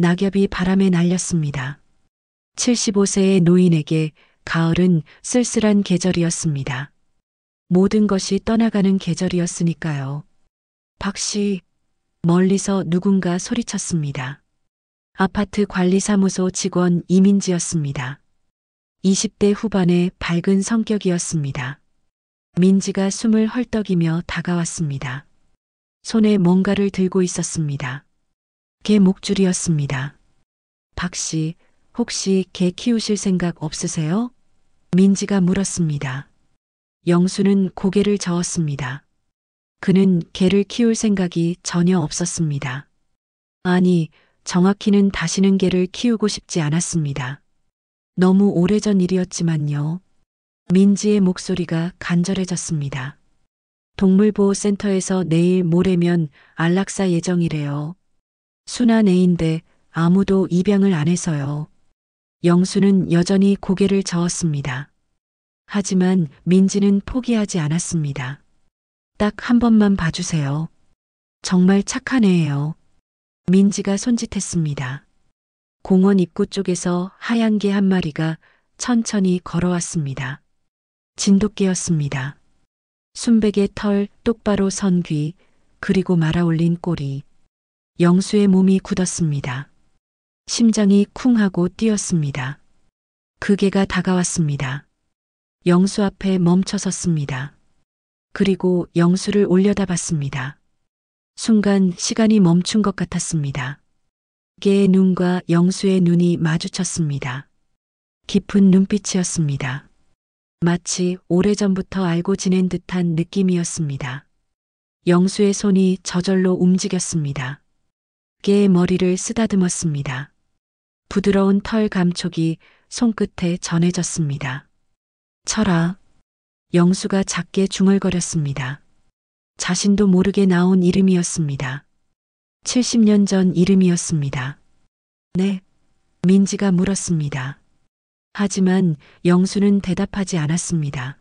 낙엽이 바람에 날렸습니다. 75세의 노인에게 가을은 쓸쓸한 계절이었습니다. 모든 것이 떠나가는 계절이었으니까요. 박씨, 멀리서 누군가 소리쳤습니다. 아파트 관리사무소 직원 이민지였습니다. 20대 후반의 밝은 성격이었습니다. 민지가 숨을 헐떡이며 다가왔습니다. 손에 뭔가를 들고 있었습니다. 개 목줄이었습니다. 박씨, 혹시 개 키우실 생각 없으세요? 민지가 물었습니다. 영수는 고개를 저었습니다. 그는 개를 키울 생각이 전혀 없었습니다. 아니, 정확히는 다시는 개를 키우고 싶지 않았습니다. 너무 오래전 일이었지만요. 민지의 목소리가 간절해졌습니다. 동물보호센터에서 내일 모레면 안락사 예정이래요. 순한 애인데 아무도 입양을 안 해서요. 영수는 여전히 고개를 저었습니다. 하지만 민지는 포기하지 않았습니다. 딱 한 번만 봐주세요. 정말 착한 애예요. 민지가 손짓했습니다. 공원 입구 쪽에서 하얀 개 한 마리가 천천히 걸어왔습니다. 진돗개였습니다. 순백의 털, 똑바로 선 귀, 그리고 말아올린 꼬리. 영수의 몸이 굳었습니다. 심장이 쿵 하고 뛰었습니다. 그 개가 다가왔습니다. 영수 앞에 멈춰 섰습니다. 그리고 영수를 올려다봤습니다. 순간 시간이 멈춘 것 같았습니다. 개의 눈과 영수의 눈이 마주쳤습니다. 깊은 눈빛이었습니다. 마치 오래전부터 알고 지낸 듯한 느낌이었습니다. 영수의 손이 저절로 움직였습니다. 개의 머리를 쓰다듬었습니다. 부드러운 털 감촉이 손끝에 전해졌습니다. 철아. 영수가 작게 중얼거렸습니다. 자신도 모르게 나온 이름이었습니다. 70년 전 이름이었습니다. 네, 민지가 물었습니다. 하지만 영수는 대답하지 않았습니다.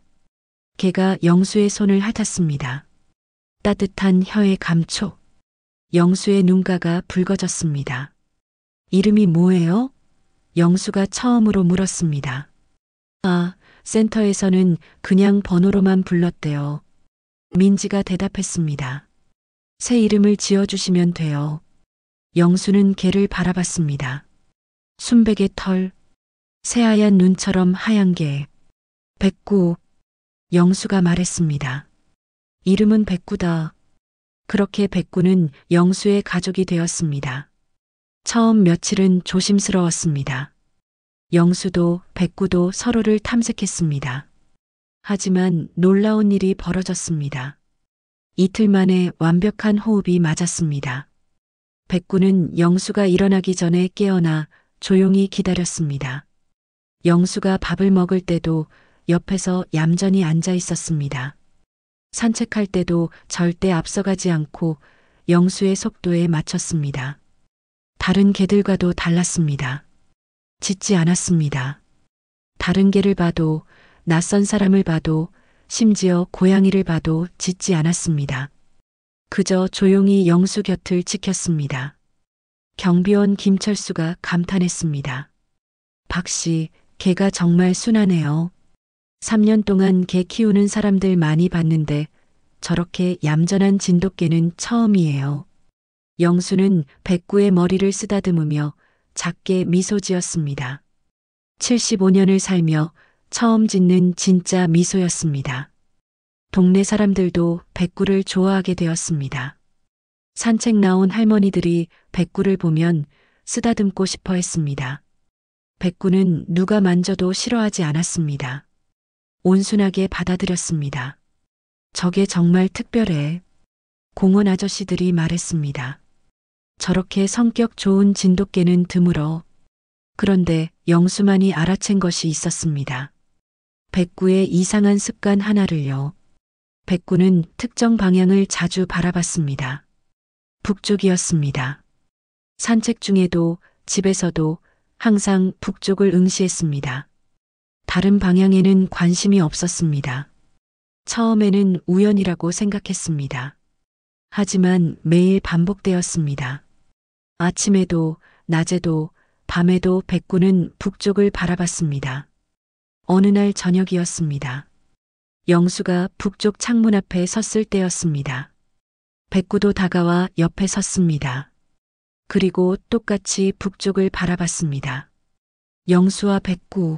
개가 영수의 손을 핥았습니다. 따뜻한 혀의 감촉. 영수의 눈가가 붉어졌습니다. 이름이 뭐예요? 영수가 처음으로 물었습니다. 아, 센터에서는 그냥 번호로만 불렀대요. 민지가 대답했습니다. 새 이름을 지어주시면 돼요. 영수는 개를 바라봤습니다. 순백의 털, 새하얀 눈처럼 하얀 개. 백구. 영수가 말했습니다. 이름은 백구다. 그렇게 백구는 영수의 가족이 되었습니다. 처음 며칠은 조심스러웠습니다. 영수도 백구도 서로를 탐색했습니다. 하지만 놀라운 일이 벌어졌습니다. 이틀 만에 완벽한 호흡이 맞았습니다. 백구는 영수가 일어나기 전에 깨어나 조용히 기다렸습니다. 영수가 밥을 먹을 때도 옆에서 얌전히 앉아 있었습니다. 산책할 때도 절대 앞서가지 않고 영수의 속도에 맞췄습니다. 다른 개들과도 달랐습니다. 짖지 않았습니다. 다른 개를 봐도, 낯선 사람을 봐도, 심지어 고양이를 봐도 짖지 않았습니다. 그저 조용히 영수 곁을 지켰습니다. 경비원 김철수가 감탄했습니다. 박씨, 개가 정말 순하네요. 3년 동안 개 키우는 사람들 많이 봤는데 저렇게 얌전한 진돗개는 처음이에요. 영수는 백구의 머리를 쓰다듬으며 작게 미소 지었습니다. 75년을 살며 처음 짓는 진짜 미소였습니다. 동네 사람들도 백구를 좋아하게 되었습니다. 산책 나온 할머니들이 백구를 보면 쓰다듬고 싶어 했습니다. 백구는 누가 만져도 싫어하지 않았습니다. 온순하게 받아들였습니다. 저게 정말 특별해. 공원 아저씨들이 말했습니다. 저렇게 성격 좋은 진돗개는 드물어. 그런데 영수만이 알아챈 것이 있었습니다. 백구의 이상한 습관 하나를요. 백구는 특정 방향을 자주 바라봤습니다. 북쪽이었습니다. 산책 중에도 집에서도 항상 북쪽을 응시했습니다. 다른 방향에는 관심이 없었습니다. 처음에는 우연이라고 생각했습니다. 하지만 매일 반복되었습니다. 아침에도 낮에도 밤에도 백구는 북쪽을 바라봤습니다. 어느 날 저녁이었습니다. 영수가 북쪽 창문 앞에 섰을 때였습니다. 백구도 다가와 옆에 섰습니다. 그리고 똑같이 북쪽을 바라봤습니다. 영수와 백구,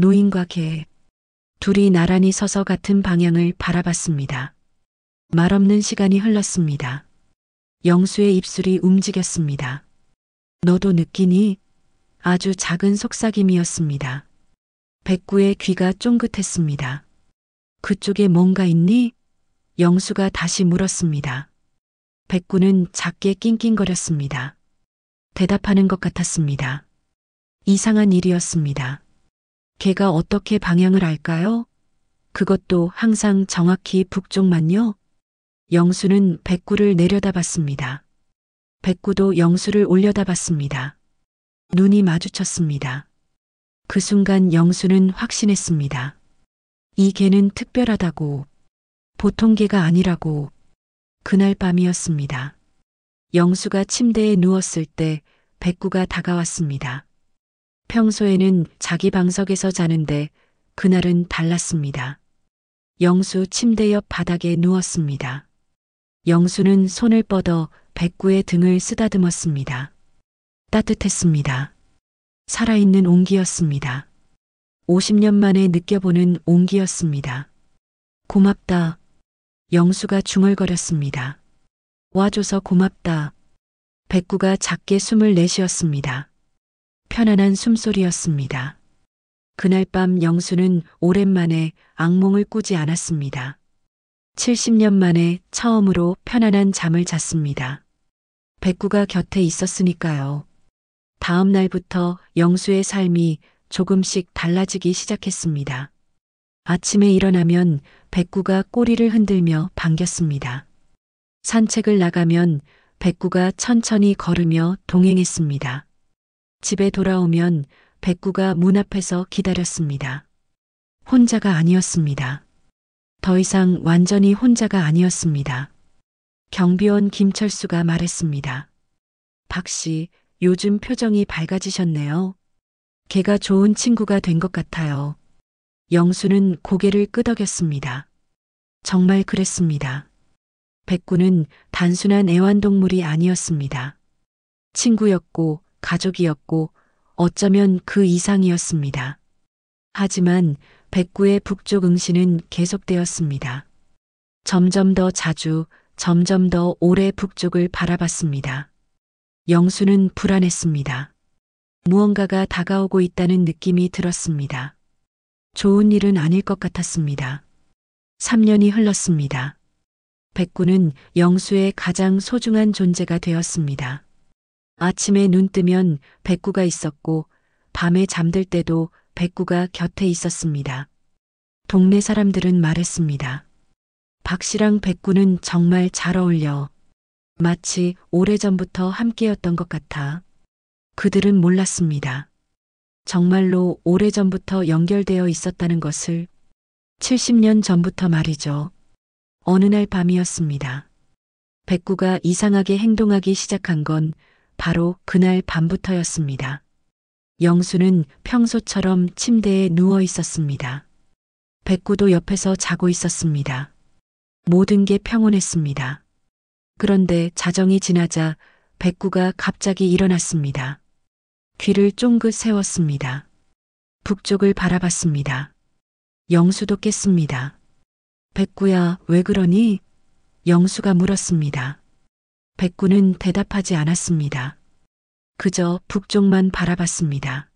노인과 개, 둘이 나란히 서서 같은 방향을 바라봤습니다. 말없는 시간이 흘렀습니다. 영수의 입술이 움직였습니다. 너도 느끼니? 아주 작은 속삭임이었습니다. 백구의 귀가 쫑긋했습니다. 그쪽에 뭔가 있니? 영수가 다시 물었습니다. 백구는 작게 낑낑거렸습니다. 대답하는 것 같았습니다. 이상한 일이었습니다. 개가 어떻게 방향을 알까요? 그것도 항상 정확히 북쪽만요? 영수는 백구를 내려다봤습니다. 백구도 영수를 올려다봤습니다. 눈이 마주쳤습니다. 그 순간 영수는 확신했습니다. 이 개는 특별하다고, 보통 개가 아니라고. 그날 밤이었습니다. 영수가 침대에 누웠을 때 백구가 다가왔습니다. 평소에는 자기 방석에서 자는데 그날은 달랐습니다. 영수 침대 옆 바닥에 누웠습니다. 영수는 손을 뻗어 백구의 등을 쓰다듬었습니다. 따뜻했습니다. 살아있는 온기였습니다. 50년 만에 느껴보는 온기였습니다. 고맙다. 영수가 중얼거렸습니다. 와줘서 고맙다. 백구가 작게 숨을 내쉬었습니다. 편안한 숨소리였습니다. 그날 밤 영수는 오랜만에 악몽을 꾸지 않았습니다. 70년 만에 처음으로 편안한 잠을 잤습니다. 백구가 곁에 있었으니까요. 다음 날부터 영수의 삶이 조금씩 달라지기 시작했습니다. 아침에 일어나면 백구가 꼬리를 흔들며 반겼습니다. 산책을 나가면 백구가 천천히 걸으며 동행했습니다. 집에 돌아오면 백구가 문 앞에서 기다렸습니다. 혼자가 아니었습니다. 더 이상 완전히 혼자가 아니었습니다. 경비원 김철수가 말했습니다. 박 씨, 요즘 표정이 밝아지셨네요. 걔가 좋은 친구가 된 것 같아요. 영수는 고개를 끄덕였습니다. 정말 그랬습니다. 백구는 단순한 애완동물이 아니었습니다. 친구였고 가족이었고 어쩌면 그 이상이었습니다. 하지만 백구의 북쪽 응시는 계속되었습니다. 점점 더 자주, 점점 더 오래 북쪽을 바라봤습니다. 영수는 불안했습니다. 무언가가 다가오고 있다는 느낌이 들었습니다. 좋은 일은 아닐 것 같았습니다. 3년이 흘렀습니다. 백구는 영수의 가장 소중한 존재가 되었습니다. 아침에 눈 뜨면 백구가 있었고 밤에 잠들 때도 백구가 곁에 있었습니다. 동네 사람들은 말했습니다. 박 씨랑 백구는 정말 잘 어울려. 마치 오래전부터 함께였던 것 같아. 그들은 몰랐습니다. 정말로 오래전부터 연결되어 있었다는 것을. 70년 전부터 말이죠. 어느 날 밤이었습니다. 백구가 이상하게 행동하기 시작한 건 바로 그날 밤부터였습니다. 영수는 평소처럼 침대에 누워 있었습니다. 백구도 옆에서 자고 있었습니다. 모든 게 평온했습니다. 그런데 자정이 지나자 백구가 갑자기 일어났습니다. 귀를 쫑긋 세웠습니다. 북쪽을 바라봤습니다. 영수도 깼습니다. 백구야, 왜 그러니? 영수가 물었습니다. 백구는 대답하지 않았습니다. 그저 북쪽만 바라봤습니다.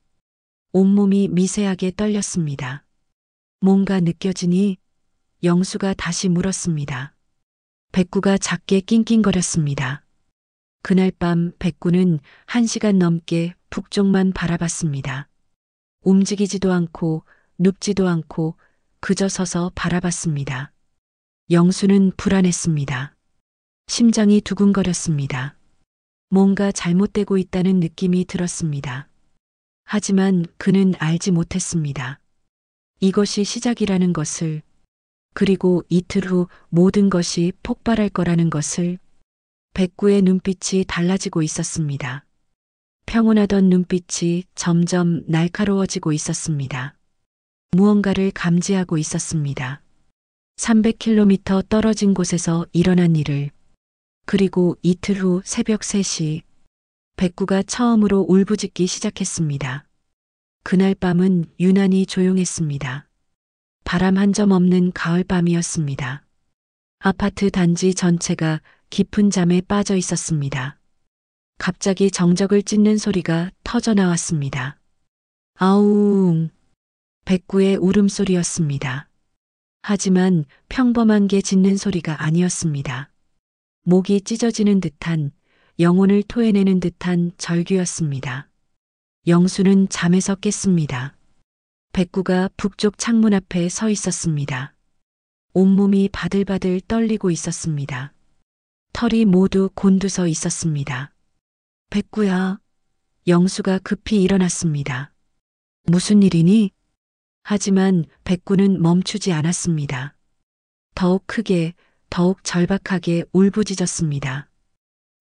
온몸이 미세하게 떨렸습니다. 뭔가 느껴지니? 영수가 다시 물었습니다. 백구가 작게 낑낑거렸습니다. 그날 밤 백구는 1시간 넘게 북쪽만 바라봤습니다. 움직이지도 않고 눕지도 않고 그저 서서 바라봤습니다. 영수는 불안했습니다. 심장이 두근거렸습니다. 뭔가 잘못되고 있다는 느낌이 들었습니다. 하지만 그는 알지 못했습니다. 이것이 시작이라는 것을, 그리고 이틀 후 모든 것이 폭발할 거라는 것을. 백구의 눈빛이 달라지고 있었습니다. 평온하던 눈빛이 점점 날카로워지고 있었습니다. 무언가를 감지하고 있었습니다. 300km 떨어진 곳에서 일어난 일을. 그리고 이틀 후 새벽 3시, 백구가 처음으로 울부짖기 시작했습니다. 그날 밤은 유난히 조용했습니다. 바람 한 점 없는 가을밤이었습니다. 아파트 단지 전체가 깊은 잠에 빠져 있었습니다. 갑자기 정적을 찢는 소리가 터져 나왔습니다. 아웅. 백구의 울음소리였습니다. 하지만 평범한 개 짖는 소리가 아니었습니다. 목이 찢어지는 듯한, 영혼을 토해내는 듯한 절규였습니다. 영수는 잠에서 깼습니다. 백구가 북쪽 창문 앞에 서 있었습니다. 온몸이 바들바들 떨리고 있었습니다. 털이 모두 곤두서 있었습니다. 백구야. 영수가 급히 일어났습니다. 무슨 일이니? 하지만 백구는 멈추지 않았습니다. 더욱 크게, 더욱 절박하게 울부짖었습니다.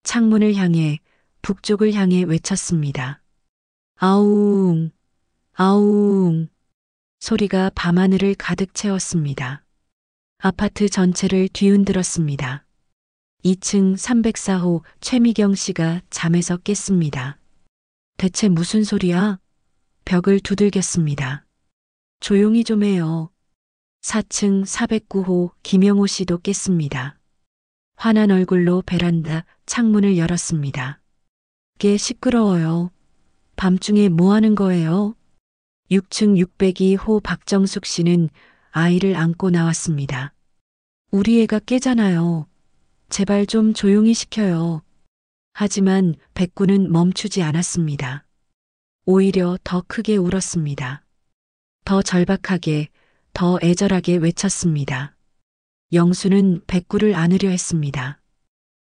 창문을 향해, 북쪽을 향해 외쳤습니다. 아웅, 아웅. 소리가 밤하늘을 가득 채웠습니다. 아파트 전체를 뒤흔들었습니다. 2층 304호 최미경 씨가 잠에서 깼습니다. 대체 무슨 소리야? 벽을 두들겼습니다. 조용히 좀 해요. 4층 409호 김영호 씨도 깼습니다. 환한 얼굴로 베란다 창문을 열었습니다. 꽤 시끄러워요. 밤중에 뭐 하는 거예요? 6층 602호 박정숙 씨는 아이를 안고 나왔습니다. 우리 애가 깨잖아요. 제발 좀 조용히 시켜요. 하지만 백구는 멈추지 않았습니다. 오히려 더 크게 울었습니다. 더 절박하게, 더 애절하게 외쳤습니다. 영수는 백구를 안으려 했습니다.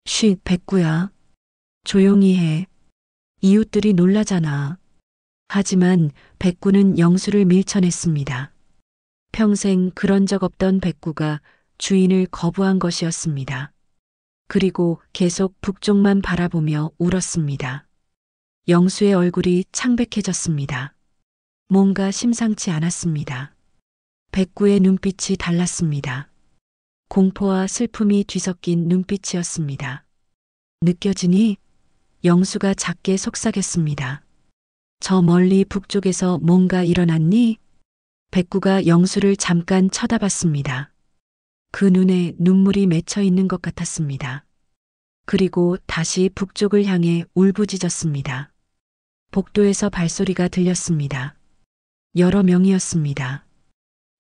쉿, 백구야. 조용히 해. 이웃들이 놀라잖아. 하지만 백구는 영수를 밀쳐냈습니다. 평생 그런 적 없던 백구가 주인을 거부한 것이었습니다. 그리고 계속 북쪽만 바라보며 울었습니다. 영수의 얼굴이 창백해졌습니다. 뭔가 심상치 않았습니다. 백구의 눈빛이 달랐습니다. 공포와 슬픔이 뒤섞인 눈빛이었습니다. 느껴지니? 영수가 작게 속삭였습니다. 저 멀리 북쪽에서 뭔가 일어났니? 백구가 영수를 잠깐 쳐다봤습니다. 그 눈에 눈물이 맺혀 있는 것 같았습니다. 그리고 다시 북쪽을 향해 울부짖었습니다. 복도에서 발소리가 들렸습니다. 여러 명이었습니다.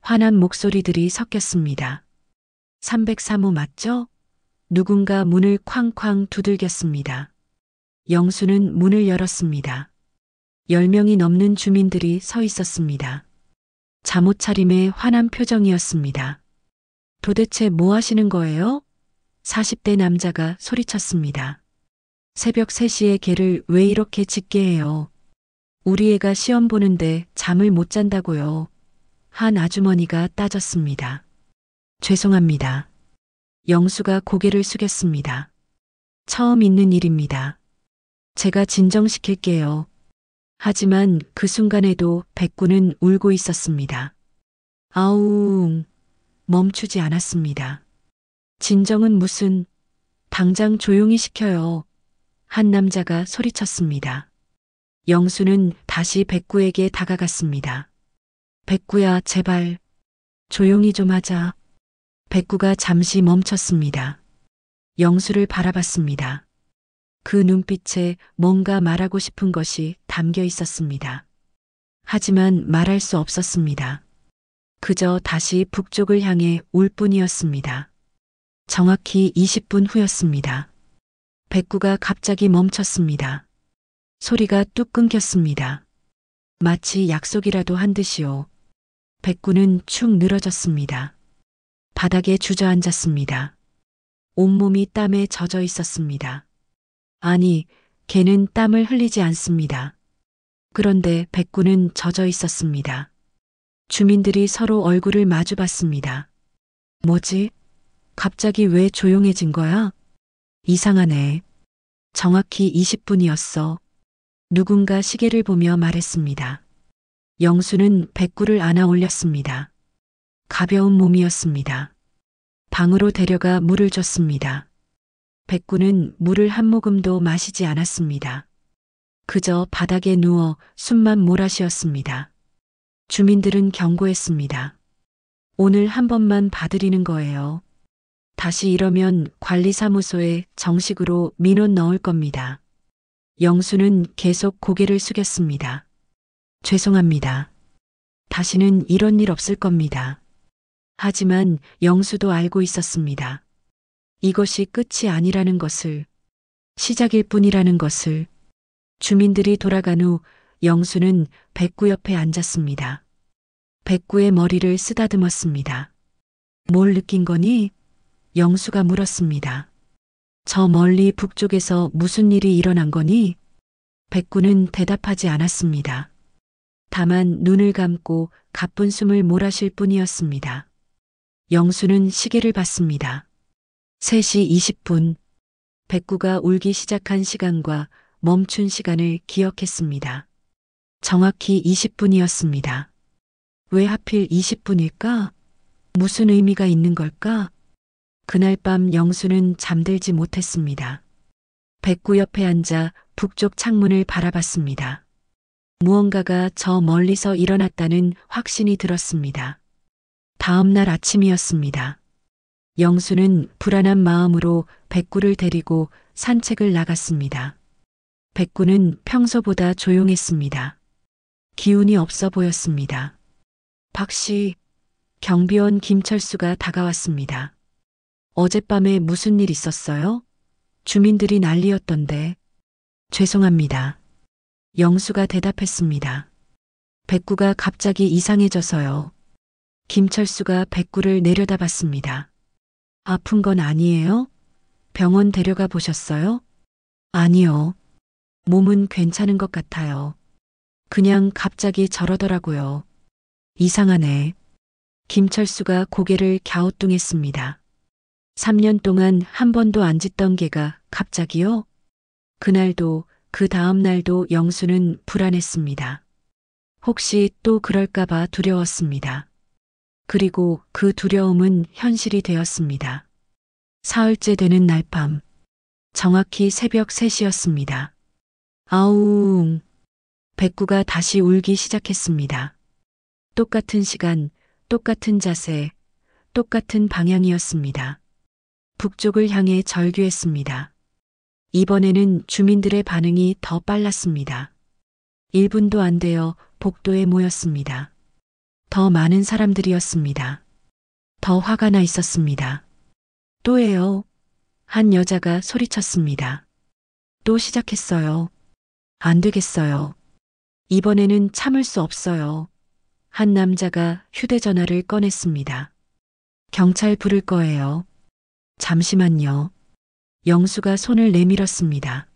화난 목소리들이 섞였습니다. 303호 맞죠? 누군가 문을 쾅쾅 두들겼습니다. 영수는 문을 열었습니다. 10명이 넘는 주민들이 서 있었습니다. 잠옷 차림의 화난 표정이었습니다. 도대체 뭐 하시는 거예요? 40대 남자가 소리쳤습니다. 새벽 3시에 걔를 왜 이렇게 짖게 해요? 우리 애가 시험 보는데 잠을 못 잔다고요. 한 아주머니가 따졌습니다. 죄송합니다. 영수가 고개를 숙였습니다. 처음 있는 일입니다. 제가 진정시킬게요. 하지만 그 순간에도 백구는 울고 있었습니다. 아웅. 멈추지 않았습니다. 진정은 무슨, 당장 조용히 시켜요. 한 남자가 소리쳤습니다. 영수는 다시 백구에게 다가갔습니다. 백구야, 제발. 조용히 좀 하자. 백구가 잠시 멈췄습니다. 영수를 바라봤습니다. 그 눈빛에 뭔가 말하고 싶은 것이 담겨 있었습니다. 하지만 말할 수 없었습니다. 그저 다시 북쪽을 향해 울 뿐이었습니다. 정확히 20분 후였습니다. 백구가 갑자기 멈췄습니다. 소리가 뚝 끊겼습니다. 마치 약속이라도 한 듯이요. 백구는 축 늘어졌습니다. 바닥에 주저앉았습니다. 온몸이 땀에 젖어 있었습니다. 아니, 걔는 땀을 흘리지 않습니다. 그런데 백구는 젖어 있었습니다. 주민들이 서로 얼굴을 마주 봤습니다. 뭐지? 갑자기 왜 조용해진 거야? 이상하네. 정확히 20분이었어. 누군가 시계를 보며 말했습니다. 영수는 백구를 안아 올렸습니다. 가벼운 몸이었습니다. 방으로 데려가 물을 줬습니다. 백구는 물을 한 모금도 마시지 않았습니다. 그저 바닥에 누워 숨만 몰아쉬었습니다. 주민들은 경고했습니다. 오늘 한 번만 봐드리는 거예요. 다시 이러면 관리사무소에 정식으로 민원 넣을 겁니다. 영수는 계속 고개를 숙였습니다. 죄송합니다. 다시는 이런 일 없을 겁니다. 하지만 영수도 알고 있었습니다. 이것이 끝이 아니라는 것을, 시작일 뿐이라는 것을. 주민들이 돌아간 후 영수는 백구 옆에 앉았습니다. 백구의 머리를 쓰다듬었습니다. 뭘 느낀 거니? 영수가 물었습니다. 저 멀리 북쪽에서 무슨 일이 일어난 거니? 백구는 대답하지 않았습니다. 다만 눈을 감고 가쁜 숨을 몰아쉴 뿐이었습니다. 영수는 시계를 봤습니다. 3시 20분. 백구가 울기 시작한 시간과 멈춘 시간을 기억했습니다. 정확히 20분이었습니다. 왜 하필 20분일까? 무슨 의미가 있는 걸까? 그날 밤 영수는 잠들지 못했습니다. 백구 옆에 앉아 북쪽 창문을 바라봤습니다. 무언가가 저 멀리서 일어났다는 확신이 들었습니다. 다음 날 아침이었습니다. 영수는 불안한 마음으로 백구를 데리고 산책을 나갔습니다. 백구는 평소보다 조용했습니다. 기운이 없어 보였습니다. 박씨, 경비원 김철수가 다가왔습니다. 어젯밤에 무슨 일 있었어요? 주민들이 난리였던데. 죄송합니다. 영수가 대답했습니다. 백구가 갑자기 이상해져서요. 김철수가 백구를 내려다봤습니다. 아픈 건 아니에요? 병원 데려가 보셨어요? 아니요. 몸은 괜찮은 것 같아요. 그냥 갑자기 저러더라고요. 이상하네. 김철수가 고개를 갸우뚱했습니다. 3년 동안 한 번도 안 짖던 개가 갑자기요? 그날도 그 다음 날도 영수는 불안했습니다. 혹시 또 그럴까봐 두려웠습니다. 그리고 그 두려움은 현실이 되었습니다. 사흘째 되는 날 밤, 정확히 새벽 3시였습니다. 아웅. 백구가 다시 울기 시작했습니다. 똑같은 시간, 똑같은 자세, 똑같은 방향이었습니다. 북쪽을 향해 절규했습니다. 이번에는 주민들의 반응이 더 빨랐습니다. 1분도 안 되어 복도에 모였습니다. 더 많은 사람들이었습니다. 더 화가 나 있었습니다. 또예요. 한 여자가 소리쳤습니다. 또 시작했어요. 안 되겠어요. 이번에는 참을 수 없어요. 한 남자가 휴대전화를 꺼냈습니다. 경찰 부를 거예요. 잠시만요. 영수가 손을 내밀었습니다.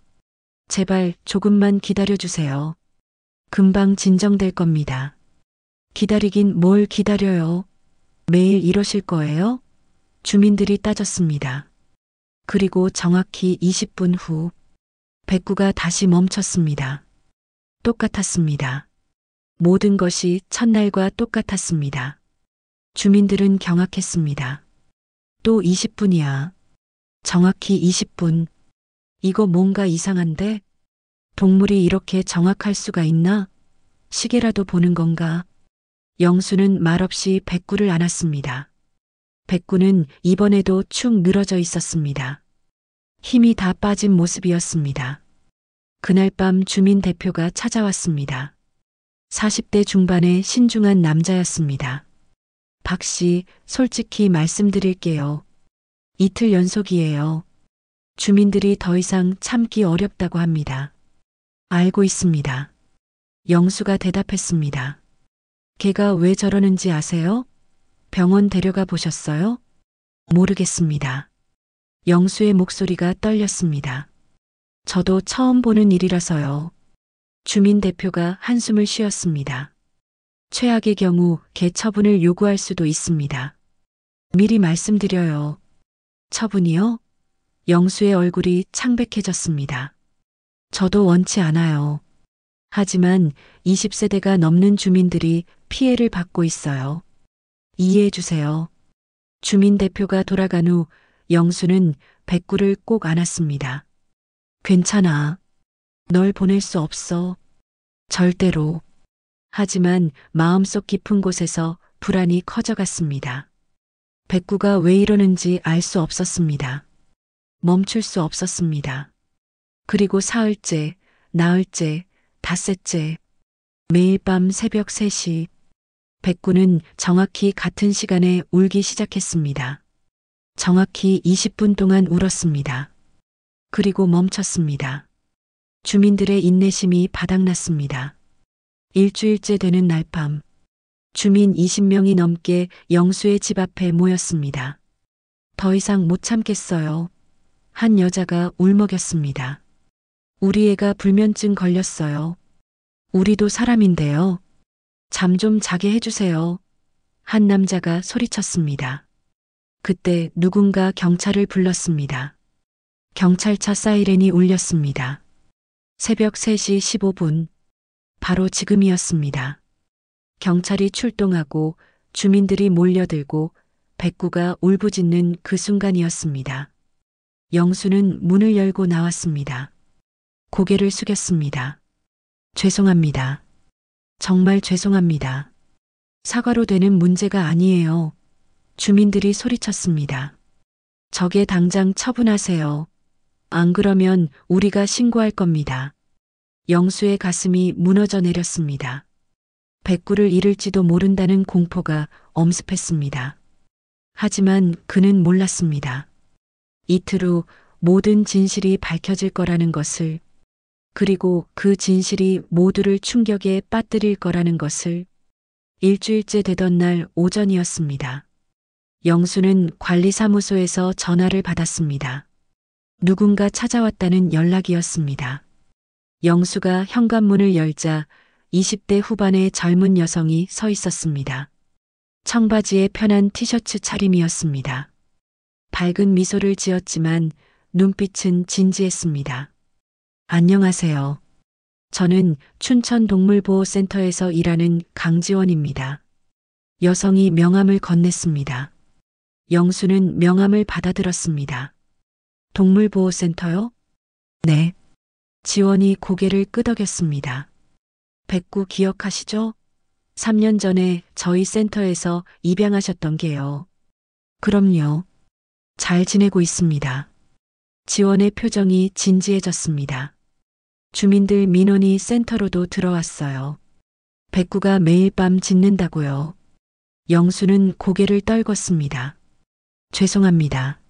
제발 조금만 기다려주세요. 금방 진정될 겁니다. 기다리긴 뭘 기다려요. 매일 이러실 거예요? 주민들이 따졌습니다. 그리고 정확히 20분 후, 백구가 다시 멈췄습니다. 똑같았습니다. 모든 것이 첫날과 똑같았습니다. 주민들은 경악했습니다. 또 20분이야. 정확히 20분. 이거 뭔가 이상한데? 동물이 이렇게 정확할 수가 있나? 시계라도 보는 건가? 영수는 말없이 백구를 안았습니다. 백구는 이번에도 축 늘어져 있었습니다. 힘이 다 빠진 모습이었습니다. 그날 밤 주민 대표가 찾아왔습니다. 40대 중반의 신중한 남자였습니다. 박 씨, 솔직히 말씀드릴게요. 이틀 연속이에요. 주민들이 더 이상 참기 어렵다고 합니다. 알고 있습니다. 영수가 대답했습니다. 걔가 왜 저러는지 아세요? 병원 데려가 보셨어요? 모르겠습니다. 영수의 목소리가 떨렸습니다. 저도 처음 보는 일이라서요. 주민 대표가 한숨을 쉬었습니다. 최악의 경우 개 처분을 요구할 수도 있습니다. 미리 말씀드려요. 처분이요? 영수의 얼굴이 창백해졌습니다. 저도 원치 않아요. 하지만 20세대가 넘는 주민들이 피해를 받고 있어요. 이해해 주세요. 주민 대표가 돌아간 후 영수는 백구를 꼭 안았습니다. 괜찮아. 널 보낼 수 없어. 절대로. 하지만 마음속 깊은 곳에서 불안이 커져갔습니다. 백구가 왜 이러는지 알 수 없었습니다. 멈출 수 없었습니다. 그리고 사흘째, 나흘째, 닷새째, 매일 밤 새벽 3시, 백구는 정확히 같은 시간에 울기 시작했습니다. 정확히 20분 동안 울었습니다. 그리고 멈췄습니다. 주민들의 인내심이 바닥났습니다. 일주일째 되는 날 밤, 주민 20명이 넘게 영수의 집 앞에 모였습니다. 더 이상 못 참겠어요. 한 여자가 울먹였습니다. 우리 애가 불면증 걸렸어요. 우리도 사람인데요. 잠 좀 자게 해주세요. 한 남자가 소리쳤습니다. 그때 누군가 경찰을 불렀습니다. 경찰차 사이렌이 울렸습니다. 새벽 3시 15분, 바로 지금이었습니다. 경찰이 출동하고 주민들이 몰려들고 백구가 울부짖는 그 순간이었습니다. 영수는 문을 열고 나왔습니다. 고개를 숙였습니다. 죄송합니다. 정말 죄송합니다. 사과로 되는 문제가 아니에요. 주민들이 소리쳤습니다. 저게 당장 처분하세요. 안 그러면 우리가 신고할 겁니다. 영수의 가슴이 무너져 내렸습니다. 백구를 잃을지도 모른다는 공포가 엄습했습니다. 하지만 그는 몰랐습니다. 이틀 후 모든 진실이 밝혀질 거라는 것을, 그리고 그 진실이 모두를 충격에 빠뜨릴 거라는 것을. 일주일째 되던 날 오전이었습니다. 영수는 관리사무소에서 전화를 받았습니다. 누군가 찾아왔다는 연락이었습니다. 영수가 현관문을 열자 20대 후반의 젊은 여성이 서 있었습니다. 청바지에 편한 티셔츠 차림이었습니다. 밝은 미소를 지었지만 눈빛은 진지했습니다. 안녕하세요. 저는 춘천동물보호센터에서 일하는 강지원입니다. 여성이 명함을 건넸습니다. 영수는 명함을 받아들었습니다. 동물보호센터요? 네. 지원이 고개를 끄덕였습니다. 백구 기억하시죠? 3년 전에 저희 센터에서 입양하셨던 게요. 그럼요. 잘 지내고 있습니다. 지원의 표정이 진지해졌습니다. 주민들 민원이 센터로도 들어왔어요. 백구가 매일 밤 짖는다고요. 영수는 고개를 떨궜습니다. 죄송합니다.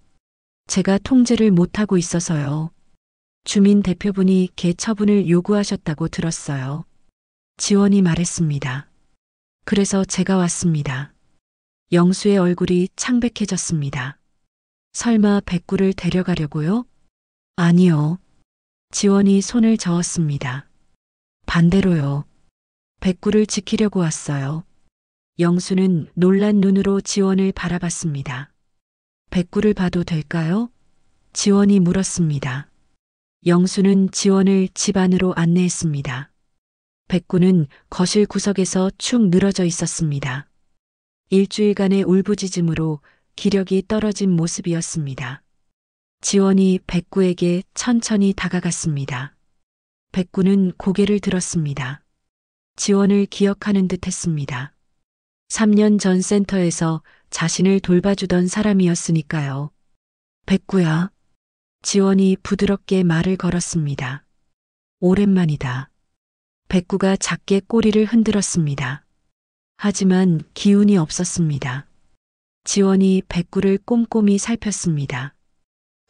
제가 통제를 못하고 있어서요. 주민 대표분이 개 처분을 요구하셨다고 들었어요. 지원이 말했습니다. 그래서 제가 왔습니다. 영수의 얼굴이 창백해졌습니다. 설마 백구를 데려가려고요? 아니요. 지원이 손을 저었습니다. 반대로요. 백구를 지키려고 왔어요. 영수는 놀란 눈으로 지원을 바라봤습니다. 백구를 봐도 될까요? 지원이 물었습니다. 영수는 지원을 집 안으로 안내했습니다. 백구는 거실 구석에서 축 늘어져 있었습니다. 일주일간의 울부짖음으로 기력이 떨어진 모습이었습니다. 지원이 백구에게 천천히 다가갔습니다. 백구는 고개를 들었습니다. 지원을 기억하는 듯 했습니다. 3년 전 센터에서 자신을 돌봐주던 사람이었으니까요. 백구야. 지원이 부드럽게 말을 걸었습니다. 오랜만이다. 백구가 작게 꼬리를 흔들었습니다. 하지만 기운이 없었습니다. 지원이 백구를 꼼꼼히 살폈습니다.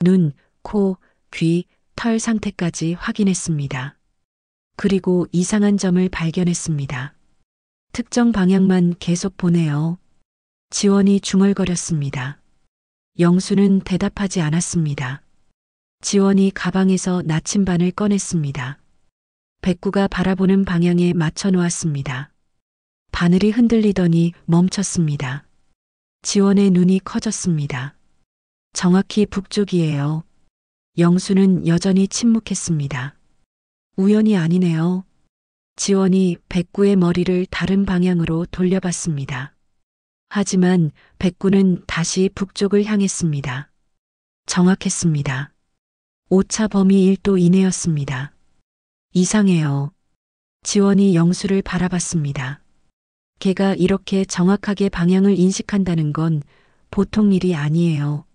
눈, 코, 귀, 털 상태까지 확인했습니다. 그리고 이상한 점을 발견했습니다. 특정 방향만 계속 보내요. 지원이 중얼거렸습니다. 영수는 대답하지 않았습니다. 지원이 가방에서 나침반을 꺼냈습니다. 백구가 바라보는 방향에 맞춰 놓았습니다. 바늘이 흔들리더니 멈췄습니다. 지원의 눈이 커졌습니다. 정확히 북쪽이에요. 영수는 여전히 침묵했습니다. 우연이 아니네요. 지원이 백구의 머리를 다른 방향으로 돌려봤습니다. 하지만 백구는 다시 북쪽을 향했습니다. 정확했습니다. 오차 범위 1도 이내였습니다. 이상해요. 지원이 영수를 바라봤습니다. 걔가 이렇게 정확하게 방향을 인식한다는 건 보통 일이 아니에요.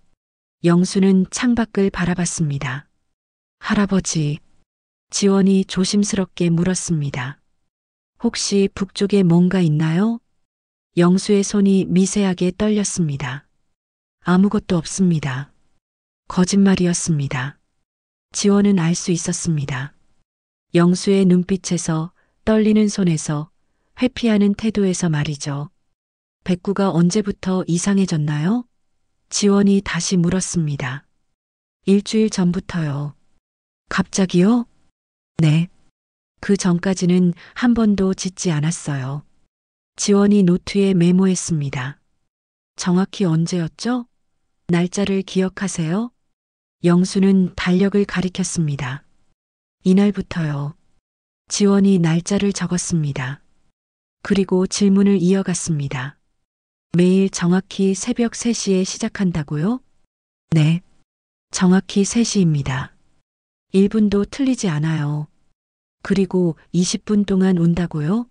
영수는 창밖을 바라봤습니다. 할아버지, 지원이 조심스럽게 물었습니다. 혹시 북쪽에 뭔가 있나요? 영수의 손이 미세하게 떨렸습니다. 아무것도 없습니다. 거짓말이었습니다. 지원은 알 수 있었습니다. 영수의 눈빛에서, 떨리는 손에서, 회피하는 태도에서 말이죠. 백구가 언제부터 이상해졌나요? 지원이 다시 물었습니다. 일주일 전부터요. 갑자기요? 네. 그 전까지는 한 번도 짖지 않았어요. 지원이 노트에 메모했습니다. 정확히 언제였죠? 날짜를 기억하세요? 영수는 달력을 가리켰습니다. 이날부터요. 지원이 날짜를 적었습니다. 그리고 질문을 이어갔습니다. 매일 정확히 새벽 3시에 시작한다고요? 네. 정확히 3시입니다. 1분도 틀리지 않아요. 그리고 20분 동안 온다고요?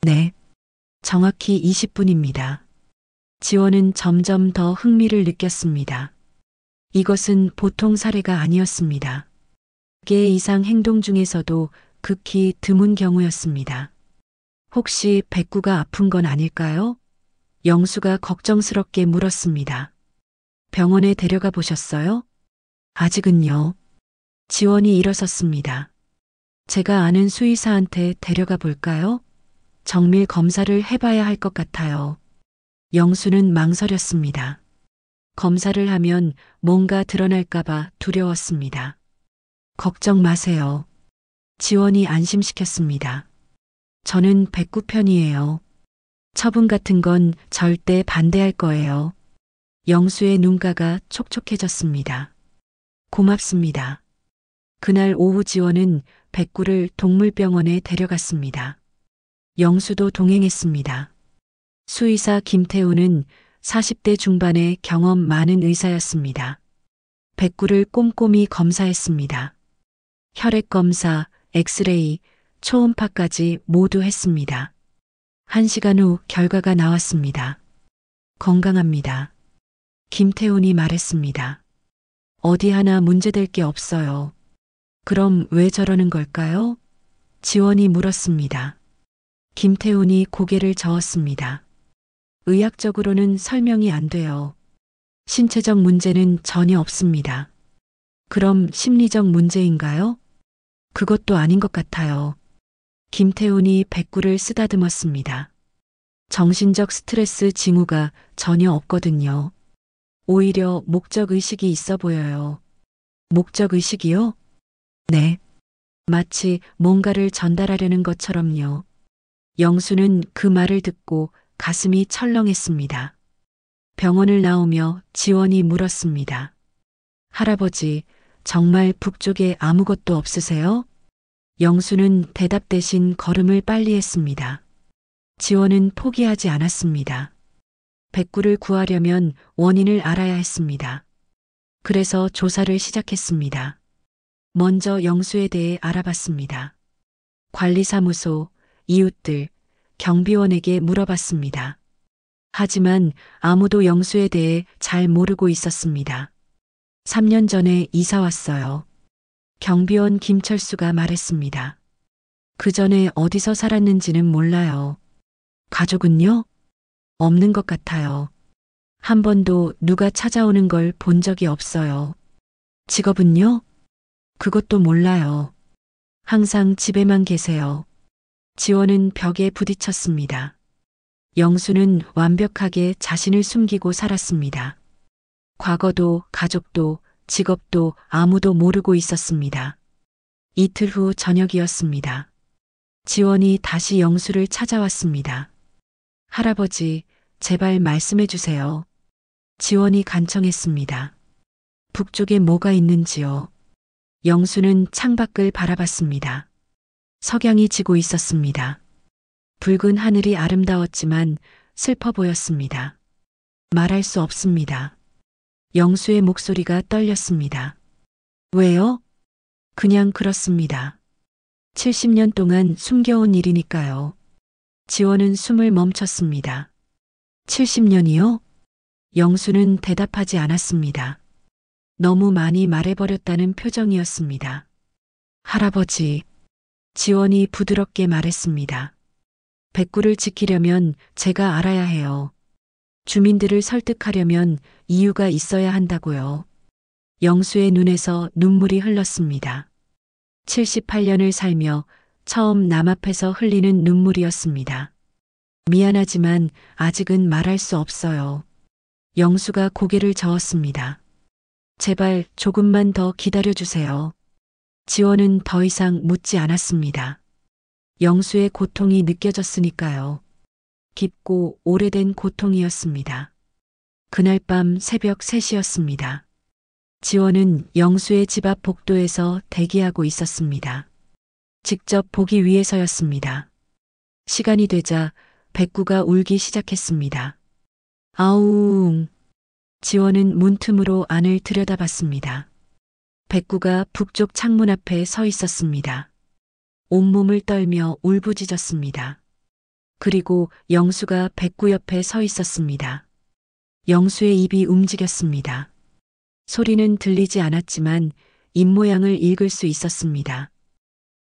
네. 정확히 20분입니다. 지원은 점점 더 흥미를 느꼈습니다. 이것은 보통 사례가 아니었습니다. 개 이상 행동 중에서도 극히 드문 경우였습니다. 혹시 백구가 아픈 건 아닐까요? 영수가 걱정스럽게 물었습니다. 병원에 데려가 보셨어요? 아직은요. 지원이 일어섰습니다. 제가 아는 수의사한테 데려가 볼까요? 정밀 검사를 해봐야 할 것 같아요. 영수는 망설였습니다. 검사를 하면 뭔가 드러날까봐 두려웠습니다. 걱정 마세요. 지원이 안심시켰습니다. 저는 백구 편이에요. 처분 같은 건 절대 반대할 거예요. 영수의 눈가가 촉촉해졌습니다. 고맙습니다. 그날 오후 지원은 백구를 동물병원에 데려갔습니다. 영수도 동행했습니다. 수의사 김태우는 40대 중반의 경험 많은 의사였습니다. 백구를 꼼꼼히 검사했습니다. 혈액 검사, 엑스레이, 초음파까지 모두 했습니다. 1시간 후 결과가 나왔습니다. 건강합니다. 김태훈이 말했습니다. 어디 하나 문제될 게 없어요. 그럼 왜 저러는 걸까요? 지원이 물었습니다. 김태훈이 고개를 저었습니다. 의학적으로는 설명이 안 돼요. 신체적 문제는 전혀 없습니다. 그럼 심리적 문제인가요? 그것도 아닌 것 같아요. 김태훈이 백구를 쓰다듬었습니다. 정신적 스트레스 징후가 전혀 없거든요. 오히려 목적 의식이 있어 보여요. 목적 의식이요? 네. 마치 뭔가를 전달하려는 것처럼요. 영수는 그 말을 듣고 가슴이 철렁했습니다. 병원을 나오며 지원이 물었습니다. 할아버지, 정말 북쪽에 아무것도 없으세요? 영수는 대답 대신 걸음을 빨리 했습니다. 지원은 포기하지 않았습니다. 백구를 구하려면 원인을 알아야 했습니다. 그래서 조사를 시작했습니다. 먼저 영수에 대해 알아봤습니다. 관리사무소, 이웃들, 경비원에게 물어봤습니다. 하지만 아무도 영수에 대해 잘 모르고 있었습니다. 3년 전에 이사 왔어요. 경비원 김철수가 말했습니다. 그 전에 어디서 살았는지는 몰라요. 가족은요? 없는 것 같아요. 한 번도 누가 찾아오는 걸 본 적이 없어요. 직업은요? 그것도 몰라요. 항상 집에만 계세요. 지원은 벽에 부딪혔습니다. 영수는 완벽하게 자신을 숨기고 살았습니다. 과거도 가족도 직업도 아무도 모르고 있었습니다. 이틀 후 저녁이었습니다. 지원이 다시 영수를 찾아왔습니다. 할아버지, 제발 말씀해 주세요. 지원이 간청했습니다. 북쪽에 뭐가 있는지요. 영수는 창밖을 바라봤습니다. 석양이 지고 있었습니다. 붉은 하늘이 아름다웠지만 슬퍼 보였습니다. 말할 수 없습니다. 영수의 목소리가 떨렸습니다. 왜요? 그냥 그렇습니다. 70년 동안 숨겨온 일이니까요. 지원은 숨을 멈췄습니다. 70년이요? 영수는 대답하지 않았습니다. 너무 많이 말해버렸다는 표정이었습니다. 할아버지, 지원이 부드럽게 말했습니다. 백구를 지키려면 제가 알아야 해요. 주민들을 설득하려면 이유가 있어야 한다고요. 영수의 눈에서 눈물이 흘렀습니다. 78년을 살며 처음 남 앞에서 흘리는 눈물이었습니다. 미안하지만 아직은 말할 수 없어요. 영수가 고개를 저었습니다. 제발 조금만 더 기다려주세요. 지원은 더 이상 묻지 않았습니다. 영수의 고통이 느껴졌으니까요. 깊고 오래된 고통이었습니다. 그날 밤 새벽 3시였습니다. 지원은 영수의 집 앞 복도에서 대기하고 있었습니다. 직접 보기 위해서였습니다. 시간이 되자 백구가 울기 시작했습니다. 아웅. 지원은 문틈으로 안을 들여다봤습니다. 백구가 북쪽 창문 앞에 서 있었습니다. 온몸을 떨며 울부짖었습니다. 그리고 영수가 백구 옆에 서 있었습니다. 영수의 입이 움직였습니다. 소리는 들리지 않았지만 입모양을 읽을 수 있었습니다.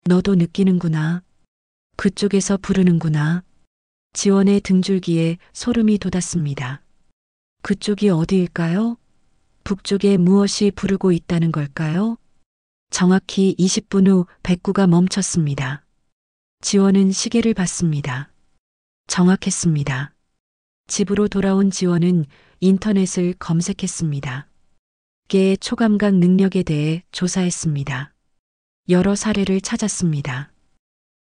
너도 느끼는구나. 그쪽에서 부르는구나. 지원의 등줄기에 소름이 돋았습니다. 그쪽이 어디일까요? 북쪽에 무엇이 부르고 있다는 걸까요? 정확히 20분 후 백구가 멈췄습니다. 지원은 시계를 봤습니다. 정확했습니다. 집으로 돌아온 지원은 인터넷을 검색했습니다. 개의 초감각 능력에 대해 조사했습니다. 여러 사례를 찾았습니다.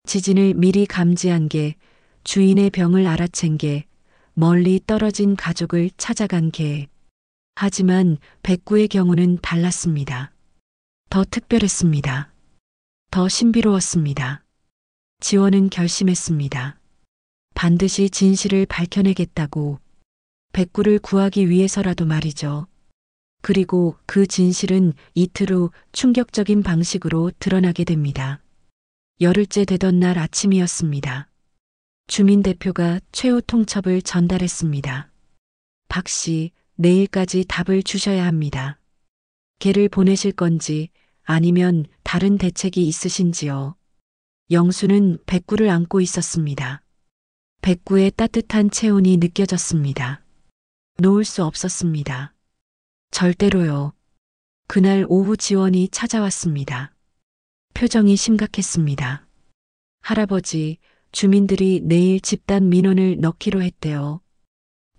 지진을 미리 감지한 개, 주인의 병을 알아챈 개, 멀리 떨어진 가족을 찾아간 개. 하지만 백구의 경우는 달랐습니다. 더 특별했습니다. 더 신비로웠습니다. 지원은 결심했습니다. 반드시 진실을 밝혀내겠다고. 백구를 구하기 위해서라도 말이죠. 그리고 그 진실은 이틀 후 충격적인 방식으로 드러나게 됩니다. 열흘째 되던 날 아침이었습니다. 주민 대표가 최후 통첩을 전달했습니다. 박 씨, 내일까지 답을 주셔야 합니다. 개를 보내실 건지 아니면 다른 대책이 있으신지요. 영수는 백구를 안고 있었습니다. 백구의 따뜻한 체온이 느껴졌습니다. 놓을 수 없었습니다. 절대로요. 그날 오후 지원이 찾아왔습니다. 표정이 심각했습니다. 할아버지, 주민들이 내일 집단 민원을 넣기로 했대요.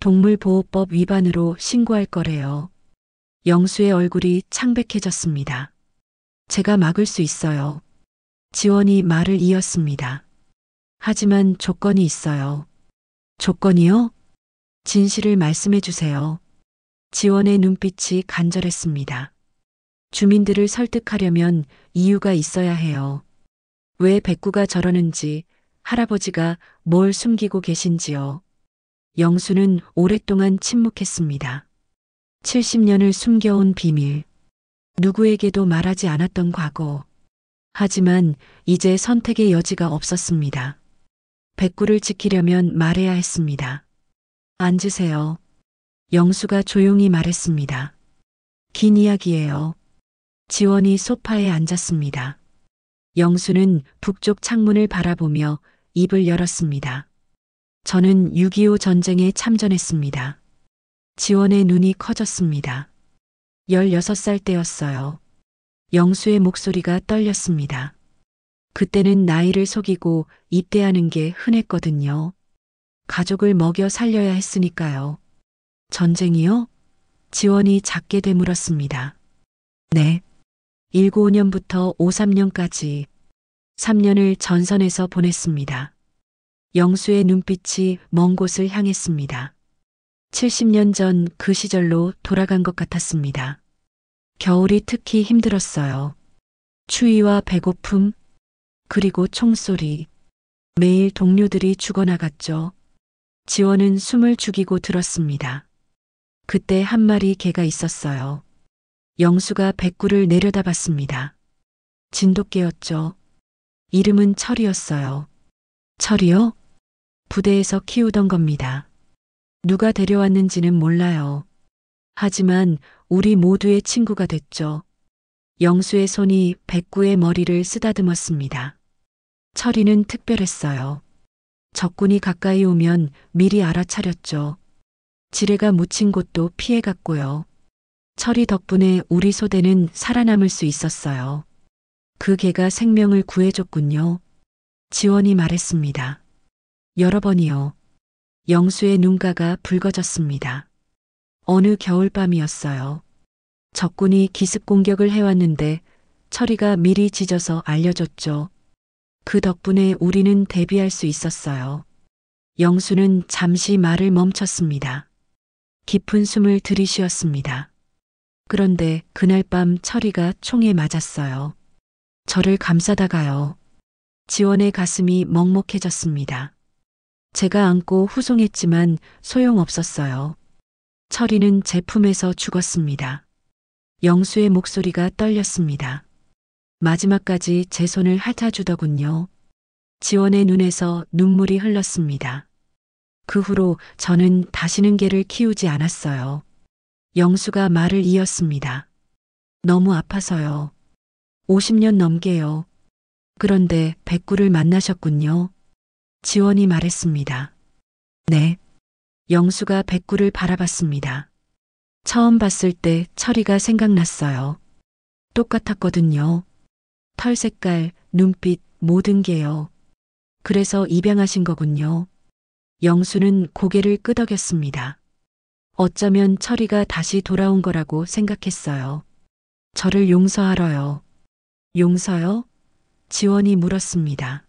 동물보호법 위반으로 신고할 거래요. 영수의 얼굴이 창백해졌습니다. 제가 막을 수 있어요. 지원이 말을 이었습니다. 하지만 조건이 있어요. 조건이요? 진실을 말씀해 주세요. 지원의 눈빛이 간절했습니다. 주민들을 설득하려면 이유가 있어야 해요. 왜 백구가 저러는지, 할아버지가 뭘 숨기고 계신지요. 영수는 오랫동안 침묵했습니다. 70년을 숨겨온 비밀. 누구에게도 말하지 않았던 과거. 하지만 이제 선택의 여지가 없었습니다. 백구를 지키려면 말해야 했습니다. 앉으세요. 영수가 조용히 말했습니다. 긴 이야기예요. 지원이 소파에 앉았습니다. 영수는 북쪽 창문을 바라보며 입을 열었습니다. 저는 6.25 전쟁에 참전했습니다. 지원의 눈이 커졌습니다. 16살 때였어요. 영수의 목소리가 떨렸습니다. 그때는 나이를 속이고 입대하는 게 흔했거든요. 가족을 먹여 살려야 했으니까요. 전쟁이요? 지원이 작게 되물었습니다. 네. 1955년부터 53년까지 3년을 전선에서 보냈습니다. 영수의 눈빛이 먼 곳을 향했습니다. 70년 전 그 시절로 돌아간 것 같았습니다. 겨울이 특히 힘들었어요. 추위와 배고픔, 그리고 총소리. 매일 동료들이 죽어나갔죠. 지원은 숨을 죽이고 들었습니다. 그때 한 마리 개가 있었어요. 영수가 백구를 내려다봤습니다. 진돗개였죠. 이름은 철이었어요. 철이요? 부대에서 키우던 겁니다. 누가 데려왔는지는 몰라요. 하지만 우리 모두의 친구가 됐죠. 영수의 손이 백구의 머리를 쓰다듬었습니다. 철이는 특별했어요. 적군이 가까이 오면 미리 알아차렸죠. 지뢰가 묻힌 곳도 피해갔고요. 철이 덕분에 우리 소대는 살아남을 수 있었어요. 그 개가 생명을 구해줬군요. 지원이 말했습니다. 여러 번이요. 영수의 눈가가 붉어졌습니다. 어느 겨울밤이었어요. 적군이 기습 공격을 해왔는데 철이가 미리 짖어서 알려줬죠. 그 덕분에 우리는 대비할 수 있었어요. 영수는 잠시 말을 멈췄습니다. 깊은 숨을 들이쉬었습니다. 그런데 그날 밤 철이가 총에 맞았어요. 저를 감싸다가요. 지원의 가슴이 먹먹해졌습니다. 제가 안고 후송했지만 소용없었어요. 철이는 제 품에서 죽었습니다. 영수의 목소리가 떨렸습니다. 마지막까지 제 손을 핥아주더군요. 지원의 눈에서 눈물이 흘렀습니다. 그 후로 저는 다시는 개를 키우지 않았어요. 영수가 말을 이었습니다. 너무 아파서요. 50년 넘게요. 그런데 백구를 만나셨군요. 지원이 말했습니다. 네. 영수가 백구를 바라봤습니다. 처음 봤을 때 철이가 생각났어요. 똑같았거든요. 털 색깔, 눈빛, 모든 게요. 그래서 입양하신 거군요. 영수는 고개를 끄덕였습니다. 어쩌면 철이가 다시 돌아온 거라고 생각했어요. 저를 용서하러요. 용서요? 지원이 물었습니다.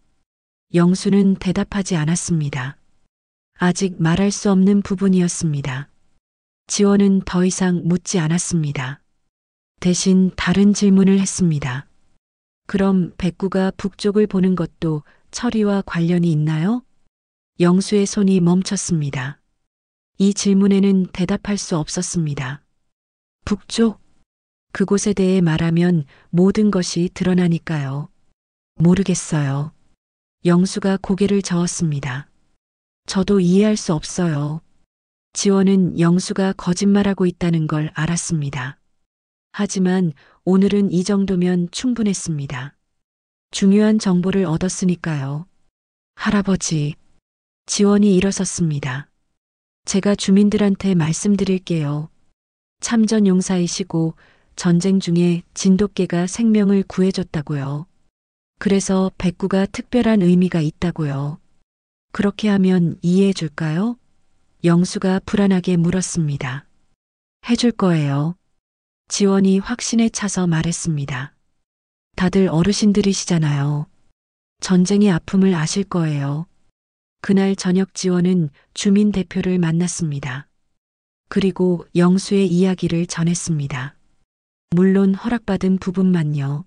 영수는 대답하지 않았습니다. 아직 말할 수 없는 부분이었습니다. 지원은 더 이상 묻지 않았습니다. 대신 다른 질문을 했습니다. 그럼 백구가 북쪽을 보는 것도 철이와 관련이 있나요? 영수의 손이 멈췄습니다. 이 질문에는 대답할 수 없었습니다. 북쪽? 그곳에 대해 말하면 모든 것이 드러나니까요. 모르겠어요. 영수가 고개를 저었습니다. 저도 이해할 수 없어요. 지원은 영수가 거짓말하고 있다는 걸 알았습니다. 하지만 오늘은 이 정도면 충분했습니다. 중요한 정보를 얻었으니까요. 할아버지, 지원이 일어섰습니다. 제가 주민들한테 말씀드릴게요. 참전 용사이시고 전쟁 중에 진돗개가 생명을 구해줬다고요. 그래서 백구가 특별한 의미가 있다고요. 그렇게 하면 이해해 줄까요? 영수가 불안하게 물었습니다. 해줄 거예요. 지원이 확신에 차서 말했습니다. 다들 어르신들이시잖아요. 전쟁의 아픔을 아실 거예요. 그날 저녁 지원은 주민 대표를 만났습니다. 그리고 영수의 이야기를 전했습니다. 물론 허락받은 부분만요.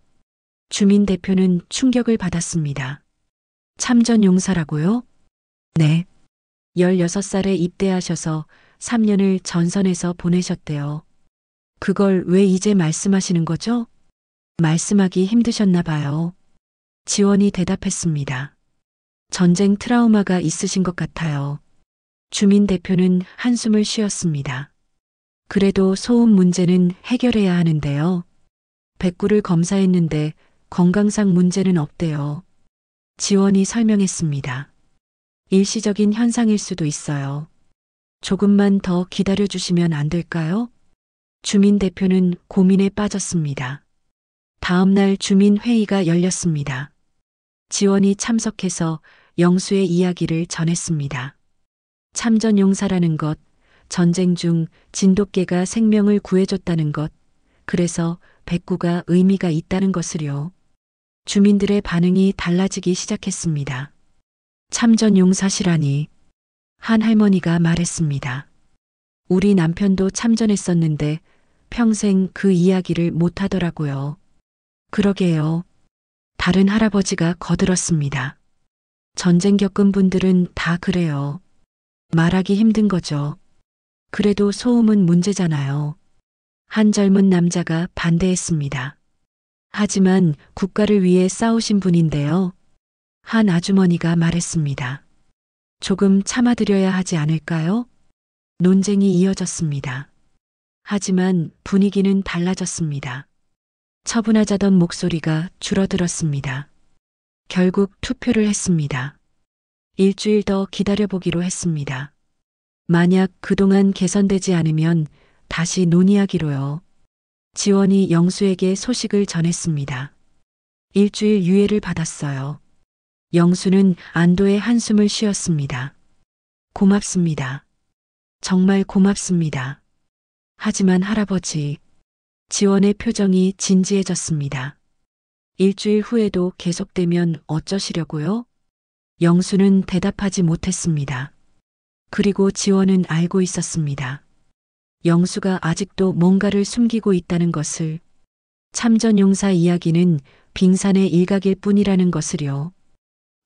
주민 대표는 충격을 받았습니다. 참전 용사라고요? 네. 16살에 입대하셔서 3년을 전선에서 보내셨대요. 그걸 왜 이제 말씀하시는 거죠? 말씀하기 힘드셨나 봐요. 지원이 대답했습니다. 전쟁 트라우마가 있으신 것 같아요. 주민 대표는 한숨을 쉬었습니다. 그래도 소음 문제는 해결해야 하는데요. 백구를 검사했는데 건강상 문제는 없대요. 지원이 설명했습니다. 일시적인 현상일 수도 있어요. 조금만 더 기다려 주시면 안 될까요? 주민 대표는 고민에 빠졌습니다. 다음 날 주민 회의가 열렸습니다. 지원이 참석해서 영수의 이야기를 전했습니다. 참전 용사라는 것, 전쟁 중 진돗개가 생명을 구해줬다는 것, 그래서 백구가 의미가 있다는 것을요. 주민들의 반응이 달라지기 시작했습니다. 참전 용사시라니. 한 할머니가 말했습니다. 우리 남편도 참전했었는데 평생 그 이야기를 못 하더라고요. 그러게요. 다른 할아버지가 거들었습니다. 전쟁 겪은 분들은 다 그래요. 말하기 힘든 거죠. 그래도 소음은 문제잖아요. 한 젊은 남자가 반대했습니다. 하지만 국가를 위해 싸우신 분인데요. 한 아주머니가 말했습니다. 조금 참아드려야 하지 않을까요? 논쟁이 이어졌습니다. 하지만 분위기는 달라졌습니다. 처분하자던 목소리가 줄어들었습니다. 결국 투표를 했습니다. 일주일 더 기다려보기로 했습니다. 만약 그동안 개선되지 않으면 다시 논의하기로요. 지원이 영수에게 소식을 전했습니다. 일주일 유예를 받았어요. 영수는 안도의 한숨을 쉬었습니다. 고맙습니다. 정말 고맙습니다. 하지만 할아버지, 지원의 표정이 진지해졌습니다. 일주일 후에도 계속되면 어쩌시려고요? 영수는 대답하지 못했습니다. 그리고 지원은 알고 있었습니다. 영수가 아직도 뭔가를 숨기고 있다는 것을, 참전용사 이야기는 빙산의 일각일 뿐이라는 것을요.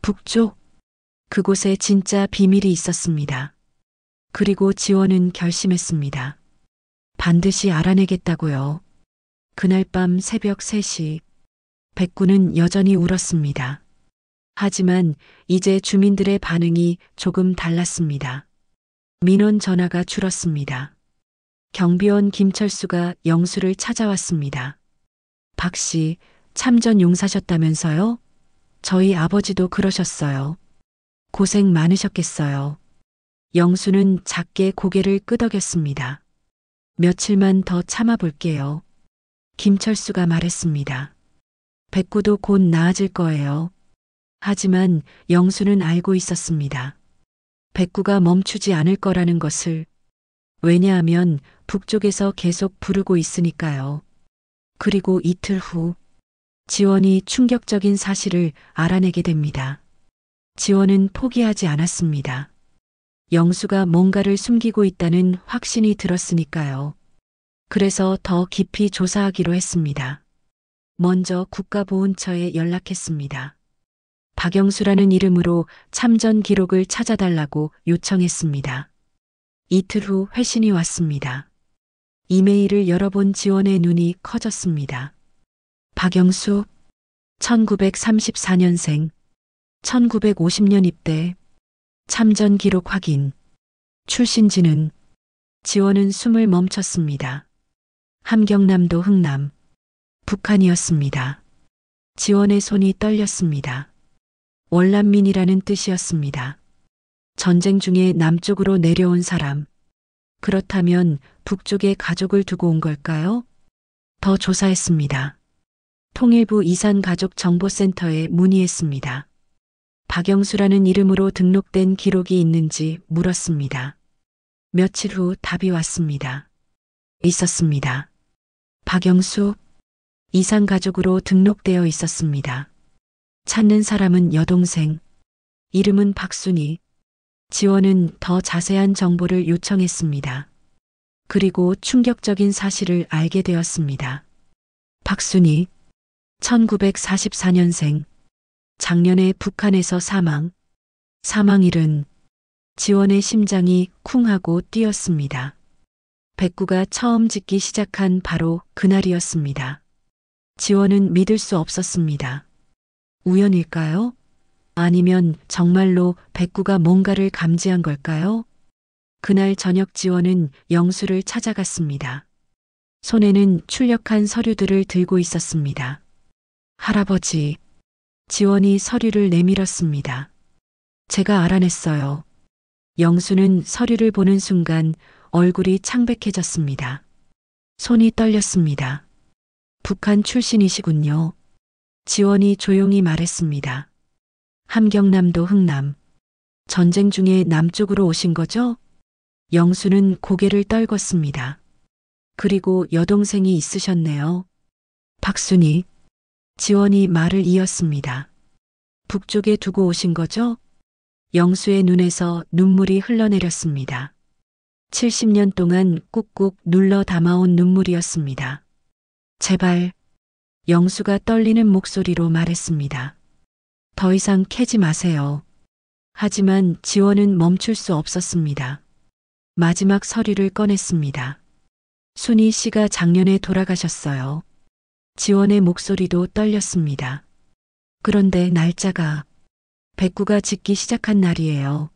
북쪽, 그곳에 진짜 비밀이 있었습니다. 그리고 지원은 결심했습니다. 반드시 알아내겠다고요. 그날 밤 새벽 3시, 백구는 여전히 울었습니다. 하지만 이제 주민들의 반응이 조금 달랐습니다. 민원 전화가 줄었습니다. 경비원 김철수가 영수를 찾아왔습니다. 박 씨, 참전 용사셨다면서요? 저희 아버지도 그러셨어요. 고생 많으셨겠어요. 영수는 작게 고개를 끄덕였습니다. 며칠만 더 참아볼게요. 김철수가 말했습니다. 백구도 곧 나아질 거예요. 하지만 영수는 알고 있었습니다. 백구가 멈추지 않을 거라는 것을. 왜냐하면 북쪽에서 계속 부르고 있으니까요. 그리고 이틀 후 지원이 충격적인 사실을 알아내게 됩니다. 지원은 포기하지 않았습니다. 영수가 뭔가를 숨기고 있다는 확신이 들었으니까요. 그래서 더 깊이 조사하기로 했습니다. 먼저 국가보훈처에 연락했습니다. 박영수라는 이름으로 참전 기록을 찾아달라고 요청했습니다. 이틀 후 회신이 왔습니다. 이메일을 열어본 지원의 눈이 커졌습니다. 박영수, 1934년생, 1950년 입대, 참전 기록 확인, 출신지는. 지원은 숨을 멈췄습니다. 함경남도 흥남, 북한이었습니다. 지원의 손이 떨렸습니다. 월남민이라는 뜻이었습니다. 전쟁 중에 남쪽으로 내려온 사람. 그렇다면 북쪽에 가족을 두고 온 걸까요? 더 조사했습니다. 통일부 이산가족정보센터에 문의했습니다. 박영수라는 이름으로 등록된 기록이 있는지 물었습니다. 며칠 후 답이 왔습니다. 있었습니다. 박영수, 이산가족으로 등록되어 있었습니다. 찾는 사람은 여동생, 이름은 박순희. 지원은 더 자세한 정보를 요청했습니다. 그리고 충격적인 사실을 알게 되었습니다. 박순희, 1944년생, 작년에 북한에서 사망. 사망일은. 지원의 심장이 쿵 하고 뛰었습니다. 백구가 처음 짓기 시작한 바로 그날이었습니다. 지원은 믿을 수 없었습니다. 우연일까요? 아니면 정말로 백구가 뭔가를 감지한 걸까요? 그날 저녁 지원은 영수를 찾아갔습니다. 손에는 출력한 서류들을 들고 있었습니다. 할아버지, 지원이 서류를 내밀었습니다. 제가 알아냈어요. 영수는 서류를 보는 순간 얼굴이 창백해졌습니다. 손이 떨렸습니다. 북한 출신이시군요. 지원이 조용히 말했습니다. 함경남도 흥남. 전쟁 중에 남쪽으로 오신 거죠? 영수는 고개를 떨궜습니다. 그리고 여동생이 있으셨네요. 박순희. 지원이 말을 이었습니다. 북쪽에 두고 오신 거죠? 영수의 눈에서 눈물이 흘러내렸습니다. 70년 동안 꾹꾹 눌러 담아온 눈물이었습니다. 제발, 영수가 떨리는 목소리로 말했습니다. 더 이상 캐지 마세요. 하지만 지원은 멈출 수 없었습니다. 마지막 서류를 꺼냈습니다. 순희 씨가 작년에 돌아가셨어요. 지원의 목소리도 떨렸습니다. 그런데 날짜가 백구가 짓기 시작한 날이에요.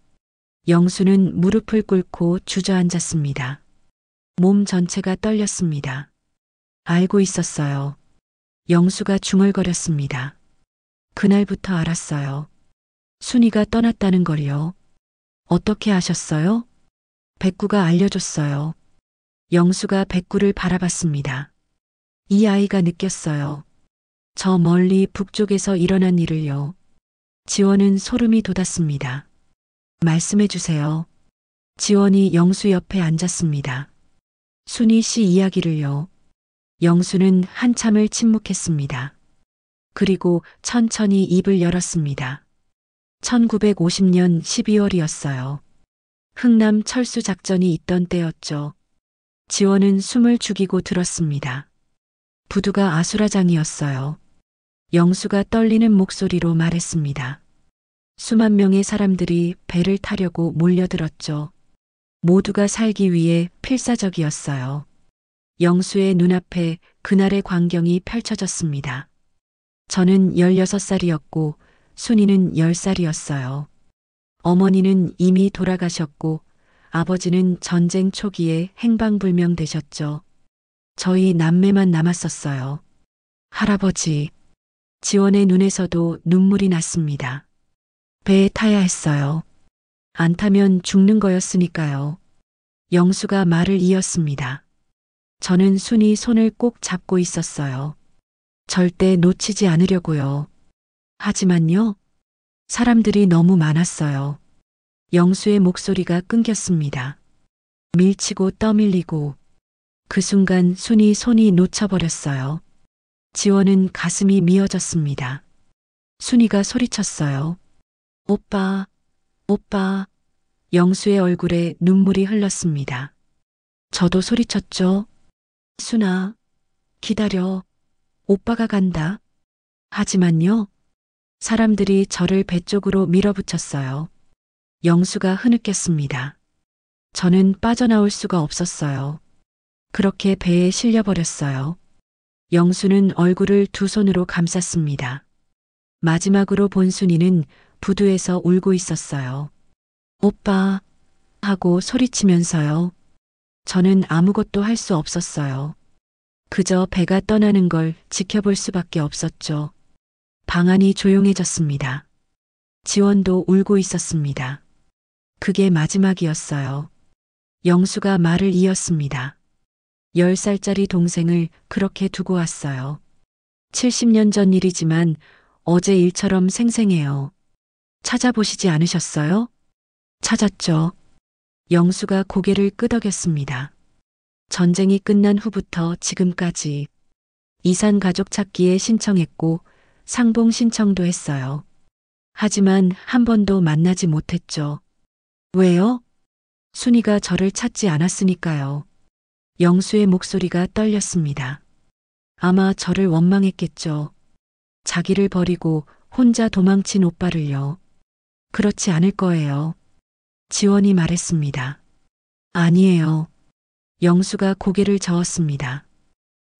영수는 무릎을 꿇고 주저앉았습니다. 몸 전체가 떨렸습니다. 알고 있었어요. 영수가 중얼거렸습니다. 그날부터 알았어요. 순이가 떠났다는 걸요. 어떻게 아셨어요? 백구가 알려줬어요. 영수가 백구를 바라봤습니다. 이 아이가 느꼈어요. 저 멀리 북쪽에서 일어난 일을요. 지원은 소름이 돋았습니다. 말씀해 주세요. 지원이 영수 옆에 앉았습니다. 순희 씨 이야기를요. 영수는 한참을 침묵했습니다. 그리고 천천히 입을 열었습니다. 1950년 12월이었어요. 흥남 철수 작전이 있던 때였죠. 지원은 숨을 죽이고 들었습니다. 부두가 아수라장이었어요. 영수가 떨리는 목소리로 말했습니다. 수만 명의 사람들이 배를 타려고 몰려들었죠. 모두가 살기 위해 필사적이었어요. 영수의 눈앞에 그날의 광경이 펼쳐졌습니다. 저는 16살이었고 순이는 10살이었어요. 어머니는 이미 돌아가셨고 아버지는 전쟁 초기에 행방불명되셨죠. 저희 남매만 남았었어요. 할아버지. 지원의 눈에서도 눈물이 났습니다. 배에 타야 했어요. 안 타면 죽는 거였으니까요. 영수가 말을 이었습니다. 저는 순이 손을 꼭 잡고 있었어요. 절대 놓치지 않으려고요. 하지만요. 사람들이 너무 많았어요. 영수의 목소리가 끊겼습니다. 밀치고 떠밀리고 그 순간 순이 손이 놓쳐버렸어요. 지원은 가슴이 미어졌습니다. 순이가 소리쳤어요. 오빠, 오빠. 영수의 얼굴에 눈물이 흘렀습니다. 저도 소리쳤죠. 순아, 기다려. 오빠가 간다. 하지만요. 사람들이 저를 배 쪽으로 밀어붙였어요. 영수가 흐느꼈습니다. 저는 빠져나올 수가 없었어요. 그렇게 배에 실려버렸어요. 영수는 얼굴을 두 손으로 감쌌습니다. 마지막으로 본 순이는 부두에서 울고 있었어요. 오빠 하고 소리치면서요. 저는 아무것도 할 수 없었어요. 그저 배가 떠나는 걸 지켜볼 수밖에 없었죠. 방 안이 조용해졌습니다. 지원도 울고 있었습니다. 그게 마지막이었어요. 영수가 말을 이었습니다. 10살짜리 동생을 그렇게 두고 왔어요. 70년 전 일이지만 어제 일처럼 생생해요. 찾아보시지 않으셨어요? 찾았죠. 영수가 고개를 끄덕였습니다. 전쟁이 끝난 후부터 지금까지 이산 가족 찾기에 신청했고 상봉 신청도 했어요. 하지만 한 번도 만나지 못했죠. 왜요? 순이가 저를 찾지 않았으니까요. 영수의 목소리가 떨렸습니다. 아마 저를 원망했겠죠. 자기를 버리고 혼자 도망친 오빠를요. 그렇지 않을 거예요. 지원이 말했습니다. 아니에요. 영수가 고개를 저었습니다.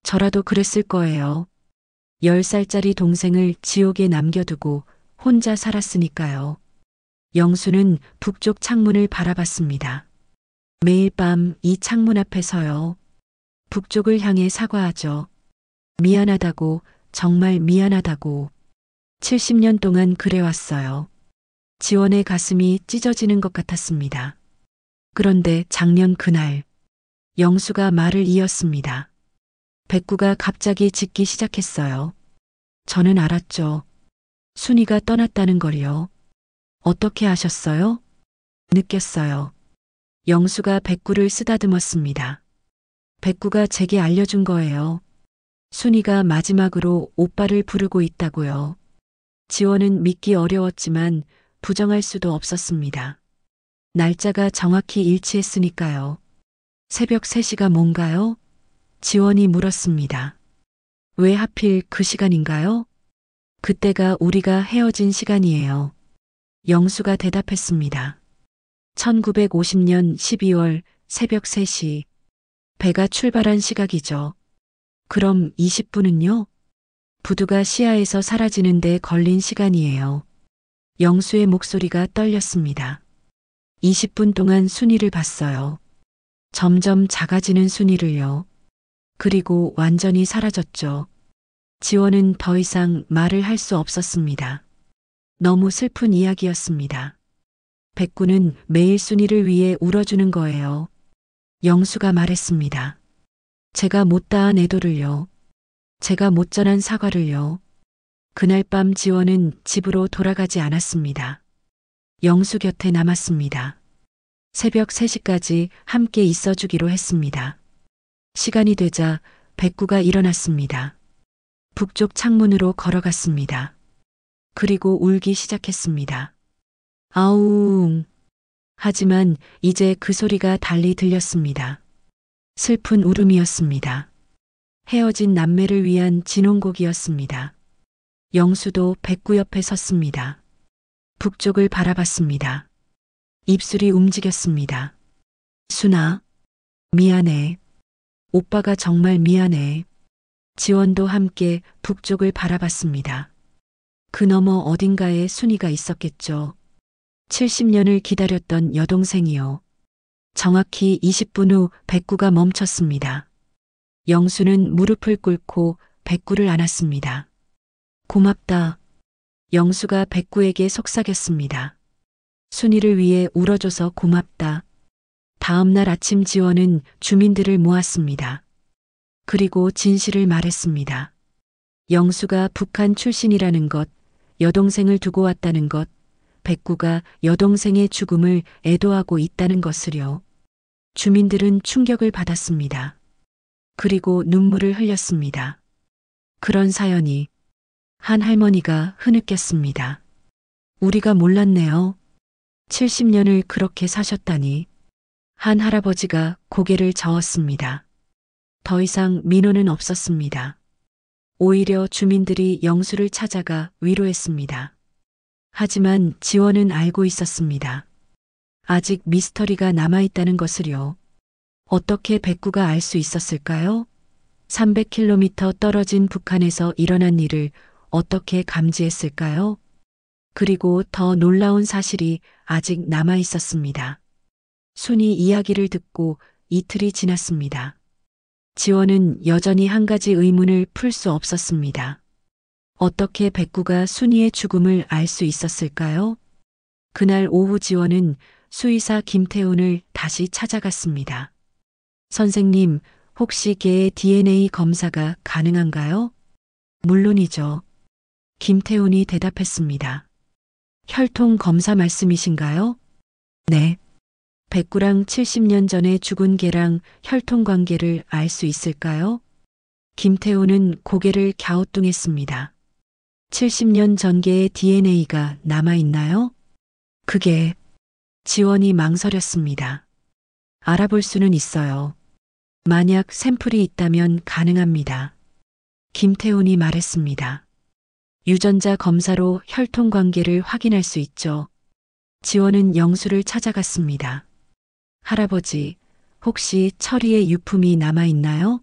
저라도 그랬을 거예요. 10살짜리 동생을 지옥에 남겨두고 혼자 살았으니까요. 영수는 북쪽 창문을 바라봤습니다. 매일 밤 이 창문 앞에 서요. 북쪽을 향해 사과하죠. 미안하다고, 정말 미안하다고. 70년 동안 그래왔어요. 지원의 가슴이 찢어지는 것 같았습니다. 그런데 작년 그날, 영수가 말을 이었습니다. 백구가 갑자기 짖기 시작했어요. 저는 알았죠. 순이가 떠났다는 걸요. 어떻게 아셨어요? 느꼈어요. 영수가 백구를 쓰다듬었습니다. 백구가 제게 알려준 거예요. 순이가 마지막으로 오빠를 부르고 있다고요. 지원은 믿기 어려웠지만 부정할 수도 없었습니다. 날짜가 정확히 일치했으니까요. 새벽 3시가 뭔가요? 지원이 물었습니다. 왜 하필 그 시간인가요? 그때가 우리가 헤어진 시간이에요. 영수가 대답했습니다. 1950년 12월 새벽 3시. 배가 출발한 시각이죠. 그럼 20분은요? 부두가 시야에서 사라지는데 걸린 시간이에요. 영수의 목소리가 떨렸습니다. 20분 동안 순이를 봤어요. 점점 작아지는 순이를요. 그리고 완전히 사라졌죠. 지원은 더 이상 말을 할 수 없었습니다. 너무 슬픈 이야기였습니다. 백구는 매일 순이를 위해 울어주는 거예요. 영수가 말했습니다. 제가 못다한 애도를요. 제가 못 전한 사과를요. 그날 밤 지원은 집으로 돌아가지 않았습니다. 영수 곁에 남았습니다. 새벽 3시까지 함께 있어주기로 했습니다. 시간이 되자 백구가 일어났습니다. 북쪽 창문으로 걸어갔습니다. 그리고 울기 시작했습니다. 아웅. 하지만 이제 그 소리가 달리 들렸습니다. 슬픈 울음이었습니다. 헤어진 남매를 위한 진홍곡이었습니다. 영수도 백구 옆에 섰습니다. 북쪽을 바라봤습니다. 입술이 움직였습니다. 순아, 미안해. 오빠가 정말 미안해. 지원도 함께 북쪽을 바라봤습니다. 그 너머 어딘가에 순이가 있었겠죠. 70년을 기다렸던 여동생이요. 정확히 20분 후 백구가 멈췄습니다. 영수는 무릎을 꿇고 백구를 안았습니다. 고맙다. 영수가 백구에게 속삭였습니다. 순이를 위해 울어줘서 고맙다. 다음 날 아침 지원은 주민들을 모았습니다. 그리고 진실을 말했습니다. 영수가 북한 출신이라는 것, 여동생을 두고 왔다는 것, 백구가 여동생의 죽음을 애도하고 있다는 것을요. 주민들은 충격을 받았습니다. 그리고 눈물을 흘렸습니다. 그런 사연이 한 할머니가 흐느꼈습니다. 우리가 몰랐네요. 70년을 그렇게 사셨다니. 한 할아버지가 고개를 저었습니다. 더 이상 민원은 없었습니다. 오히려 주민들이 영수를 찾아가 위로했습니다. 하지만 지원은 알고 있었습니다. 아직 미스터리가 남아있다는 것을요. 어떻게 백구가 알 수 있었을까요? 300km 떨어진 북한에서 일어난 일을 어떻게 감지했을까요? 그리고 더 놀라운 사실이 아직 남아 있었습니다. 순이 이야기를 듣고 이틀이 지났습니다. 지원은 여전히 한 가지 의문을 풀 수 없었습니다. 어떻게 백구가 순이의 죽음을 알 수 있었을까요? 그날 오후 지원은 수의사 김태훈을 다시 찾아갔습니다. 선생님, 혹시 개의 DNA 검사가 가능한가요? 물론이죠. 김태훈이 대답했습니다. 혈통 검사 말씀이신가요? 네. 백구랑 70년 전에 죽은 개랑 혈통 관계를 알 수 있을까요? 김태훈은 고개를 갸우뚱했습니다. 70년 전 개의 DNA가 남아있나요? 그게 지원이 망설였습니다. 알아볼 수는 있어요. 만약 샘플이 있다면 가능합니다. 김태훈이 말했습니다. 유전자 검사로 혈통 관계를 확인할 수 있죠. 지원은 영수를 찾아갔습니다. 할아버지, 혹시 철이의 유품이 남아있나요?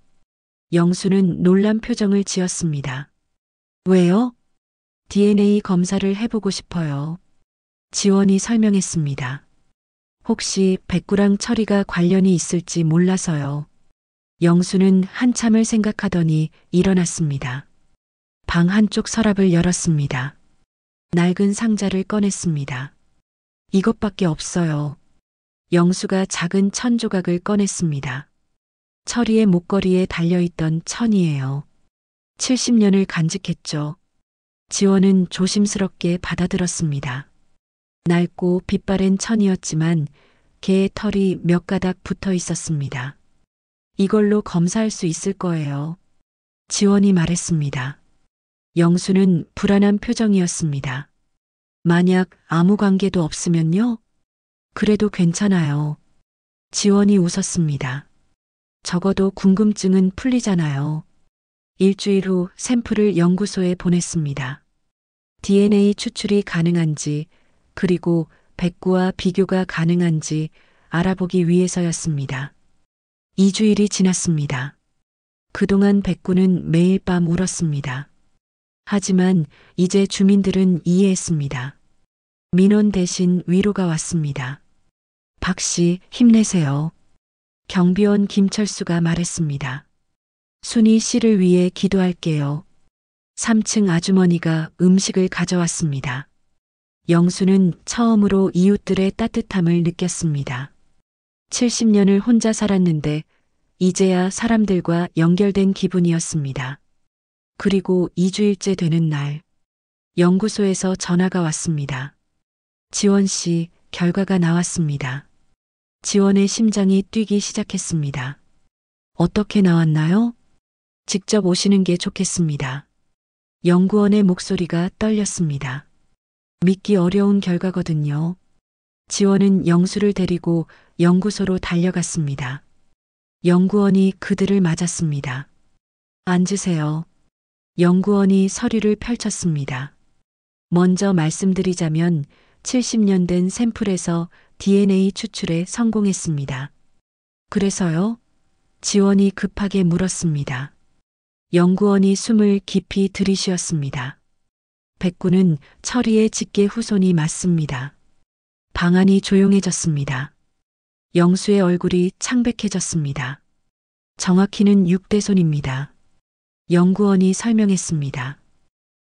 영수는 놀란 표정을 지었습니다. 왜요? DNA 검사를 해보고 싶어요. 지원이 설명했습니다. 혹시 백구랑 철이가 관련이 있을지 몰라서요. 영수는 한참을 생각하더니 일어났습니다. 방 한쪽 서랍을 열었습니다. 낡은 상자를 꺼냈습니다. 이것밖에 없어요. 영수가 작은 천 조각을 꺼냈습니다. 철이의 목걸이에 달려있던 천이에요. 70년을 간직했죠. 지원은 조심스럽게 받아들었습니다. 낡고 빛바랜 천이었지만 개의 털이 몇 가닥 붙어 있었습니다. 이걸로 검사할 수 있을 거예요. 지원이 말했습니다. 영수는 불안한 표정이었습니다. 만약 아무 관계도 없으면요? 그래도 괜찮아요. 지원이 웃었습니다. 적어도 궁금증은 풀리잖아요. 일주일 후 샘플을 연구소에 보냈습니다. DNA 추출이 가능한지, 그리고 백구와 비교가 가능한지 알아보기 위해서였습니다. 2주일이 지났습니다. 그동안 백구는 매일 밤 울었습니다. 하지만 이제 주민들은 이해했습니다. 민원 대신 위로가 왔습니다. 박 씨, 힘내세요. 경비원 김철수가 말했습니다. 순희 씨를 위해 기도할게요. 3층 아주머니가 음식을 가져왔습니다. 영수는 처음으로 이웃들의 따뜻함을 느꼈습니다. 70년을 혼자 살았는데 이제야 사람들과 연결된 기분이었습니다. 그리고 2주일째 되는 날, 연구소에서 전화가 왔습니다. 지원 씨, 결과가 나왔습니다. 지원의 심장이 뛰기 시작했습니다. 어떻게 나왔나요? 직접 오시는 게 좋겠습니다. 연구원의 목소리가 떨렸습니다. 믿기 어려운 결과거든요. 지원은 영수를 데리고 연구소로 달려갔습니다. 연구원이 그들을 맞았습니다. 앉으세요. 연구원이 서류를 펼쳤습니다. 먼저 말씀드리자면 70년 된 샘플에서 DNA 추출에 성공했습니다. 그래서요? 지원이 급하게 물었습니다. 연구원이 숨을 깊이 들이쉬었습니다. 백구는 철이의 직계 후손이 맞습니다. 방안이 조용해졌습니다. 영수의 얼굴이 창백해졌습니다. 정확히는 6대손입니다. 연구원이 설명했습니다.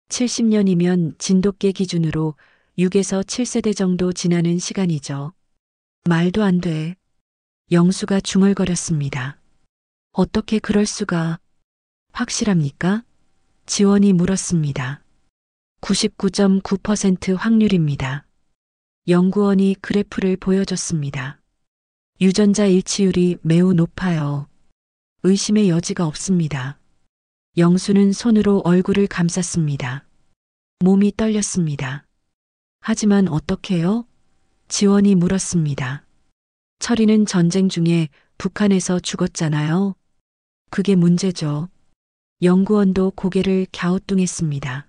70년이면 진돗개 기준으로 6에서 7세대 정도 지나는 시간이죠. 말도 안 돼. 영수가 중얼거렸습니다. 어떻게 그럴 수가? 확실합니까? 지원이 물었습니다. 99.9% 확률입니다. 연구원이 그래프를 보여줬습니다. 유전자 일치율이 매우 높아요. 의심의 여지가 없습니다. 영수는 손으로 얼굴을 감쌌습니다. 몸이 떨렸습니다. 하지만 어떻게요? 지원이 물었습니다. 철이는 전쟁 중에 북한에서 죽었잖아요. 그게 문제죠. 연구원도 고개를 갸우뚱했습니다.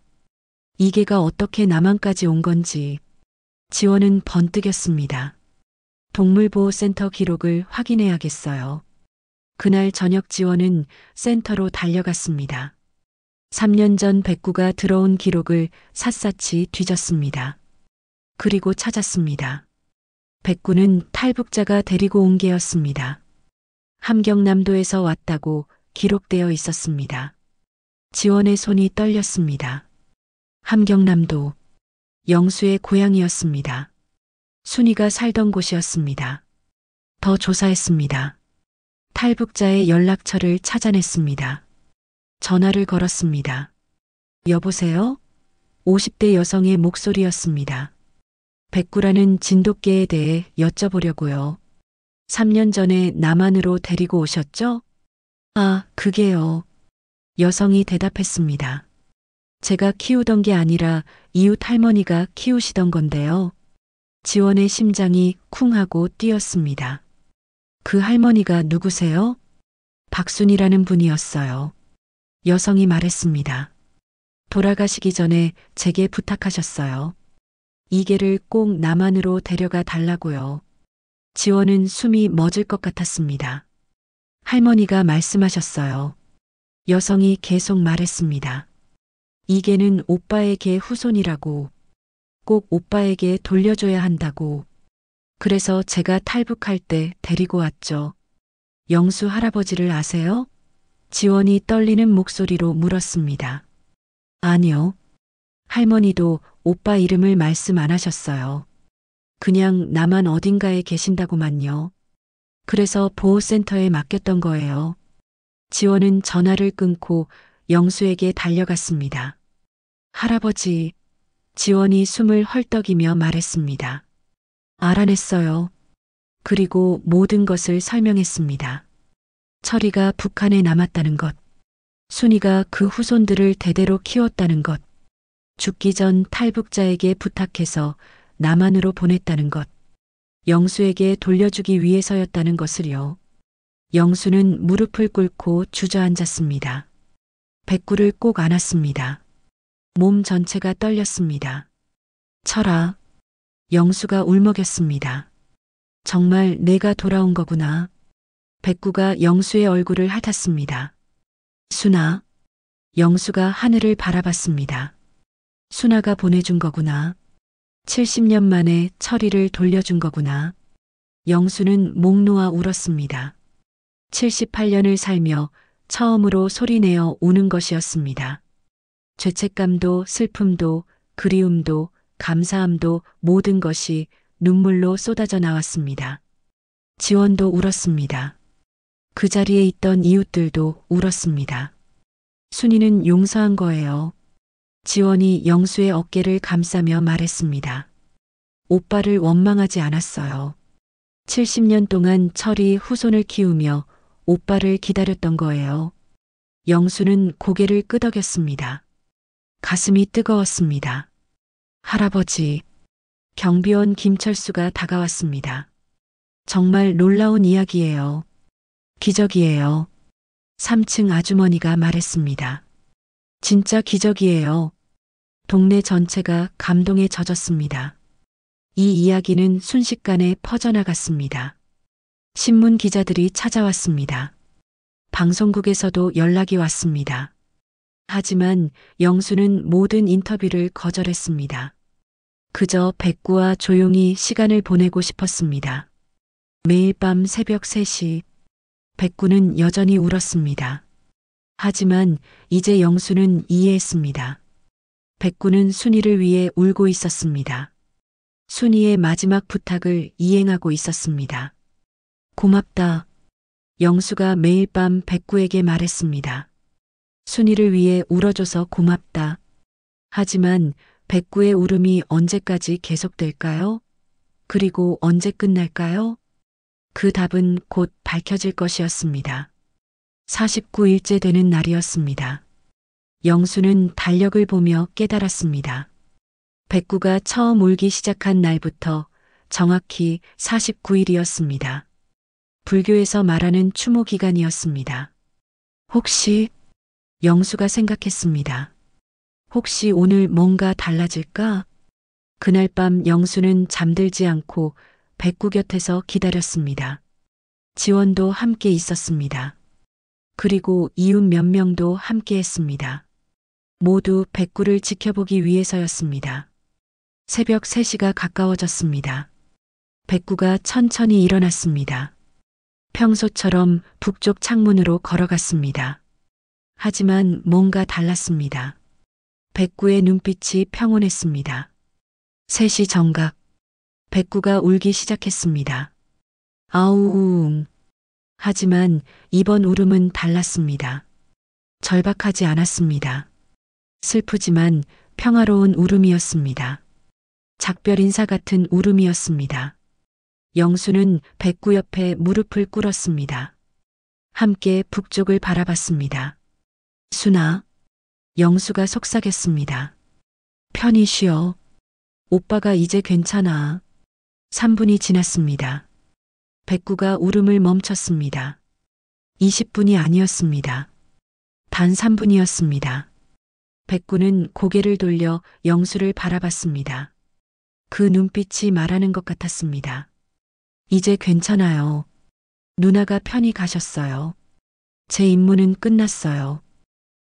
이게가 어떻게 남한까지 온 건지. 지원은 번뜩였습니다. 동물보호센터 기록을 확인해야겠어요. 그날 저녁 지원은 센터로 달려갔습니다. 3년 전 백구가 들어온 기록을 샅샅이 뒤졌습니다. 그리고 찾았습니다. 백구는 탈북자가 데리고 온 개였습니다. 함경남도에서 왔다고 기록되어 있었습니다. 지원의 손이 떨렸습니다. 함경남도, 영수의 고향이었습니다. 순이가 살던 곳이었습니다. 더 조사했습니다. 탈북자의 연락처를 찾아냈습니다. 전화를 걸었습니다. 여보세요? 50대 여성의 목소리였습니다. 백구라는 진돗개에 대해 여쭤보려고요. 3년 전에 남한으로 데리고 오셨죠? 아, 그게요. 여성이 대답했습니다. 제가 키우던 게 아니라 이웃 할머니가 키우시던 건데요. 지원의 심장이 쿵 하고 뛰었습니다. 그 할머니가 누구세요? 박순이라는 분이었어요. 여성이 말했습니다. 돌아가시기 전에 제게 부탁하셨어요. 이 개를 꼭 남한으로 데려가 달라고요. 지원은 숨이 멎을 것 같았습니다. 할머니가 말씀하셨어요. 여성이 계속 말했습니다. 이 개는 오빠의 개 후손이라고. 꼭 오빠에게 돌려줘야 한다고. 그래서 제가 탈북할 때 데리고 왔죠. 영수 할아버지를 아세요? 지원이 떨리는 목소리로 물었습니다. 아니요. 할머니도 오빠 이름을 말씀 안 하셨어요. 그냥 남한 어딘가에 계신다고만요. 그래서 보호센터에 맡겼던 거예요. 지원은 전화를 끊고 영수에게 달려갔습니다. 할아버지, 지원이 숨을 헐떡이며 말했습니다. 알아냈어요. 그리고 모든 것을 설명했습니다. 철이가 북한에 남았다는 것, 순이가 그 후손들을 대대로 키웠다는 것, 죽기 전 탈북자에게 부탁해서 남한으로 보냈다는 것, 영수에게 돌려주기 위해서였다는 것을요. 영수는 무릎을 꿇고 주저앉았습니다. 백구를 꼭 안았습니다. 몸 전체가 떨렸습니다. 철아. 영수가 울먹였습니다. 정말 내가 돌아온 거구나. 백구가 영수의 얼굴을 핥았습니다. 순아. 영수가 하늘을 바라봤습니다. 순아가 보내준 거구나. 70년 만에 철이를 돌려준 거구나. 영수는 목 놓아 울었습니다. 78년을 살며 처음으로 소리내어 우는 것이었습니다. 죄책감도 슬픔도 그리움도 감사함도 모든 것이 눈물로 쏟아져 나왔습니다. 지원도 울었습니다. 그 자리에 있던 이웃들도 울었습니다. 순이는 용서한 거예요. 지원이 영수의 어깨를 감싸며 말했습니다. 오빠를 원망하지 않았어요. 70년 동안 철이 후손을 키우며 오빠를 기다렸던 거예요. 영수는 고개를 끄덕였습니다. 가슴이 뜨거웠습니다. 할아버지. 경비원 김철수가 다가왔습니다. 정말 놀라운 이야기예요. 기적이에요. 3층 아주머니가 말했습니다. 진짜 기적이에요. 동네 전체가 감동에 젖었습니다. 이 이야기는 순식간에 퍼져나갔습니다. 신문 기자들이 찾아왔습니다. 방송국에서도 연락이 왔습니다. 하지만 영수는 모든 인터뷰를 거절했습니다. 그저 백구와 조용히 시간을 보내고 싶었습니다. 매일 밤 새벽 3시, 백구는 여전히 울었습니다. 하지만 이제 영수는 이해했습니다. 백구는 순이를 위해 울고 있었습니다. 순이의 마지막 부탁을 이행하고 있었습니다. 고맙다. 영수가 매일 밤 백구에게 말했습니다. 순이를 위해 울어줘서 고맙다. 하지만 백구의 울음이 언제까지 계속될까요? 그리고 언제 끝날까요? 그 답은 곧 밝혀질 것이었습니다. 49일째 되는 날이었습니다. 영수는 달력을 보며 깨달았습니다. 백구가 처음 울기 시작한 날부터 정확히 49일이었습니다. 불교에서 말하는 추모 기간이었습니다. 혹시 영수가 생각했습니다. 혹시 오늘 뭔가 달라질까? 그날 밤 영수는 잠들지 않고 백구 곁에서 기다렸습니다. 지원도 함께 있었습니다. 그리고 이웃 몇 명도 함께 했습니다. 모두 백구를 지켜보기 위해서였습니다. 새벽 3시가 가까워졌습니다. 백구가 천천히 일어났습니다. 평소처럼 북쪽 창문으로 걸어갔습니다. 하지만 뭔가 달랐습니다. 백구의 눈빛이 평온했습니다. 3시 정각. 백구가 울기 시작했습니다. 아우웅. 하지만 이번 울음은 달랐습니다. 절박하지 않았습니다. 슬프지만 평화로운 울음이었습니다. 작별 인사 같은 울음이었습니다. 영수는 백구 옆에 무릎을 꿇었습니다. 함께 북쪽을 바라봤습니다. 순아. 영수가 속삭였습니다. 편히 쉬어. 오빠가 이제 괜찮아. 3분이 지났습니다. 백구가 울음을 멈췄습니다. 20분이 아니었습니다. 단 3분이었습니다. 백구는 고개를 돌려 영수를 바라봤습니다. 그 눈빛이 말하는 것 같았습니다. 이제 괜찮아요. 누나가 편히 가셨어요. 제 임무는 끝났어요.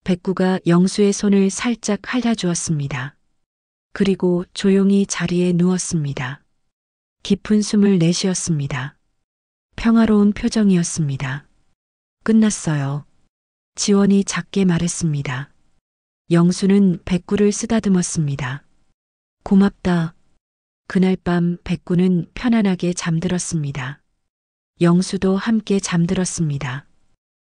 백구가 영수의 손을 살짝 할아주었습니다. 그리고 조용히 자리에 누웠습니다. 깊은 숨을 내쉬었습니다. 평화로운 표정이었습니다. 끝났어요. 지원이 작게 말했습니다. 영수는 백구를 쓰다듬었습니다. 고맙다. 그날 밤 백구는 편안하게 잠들었습니다. 영수도 함께 잠들었습니다.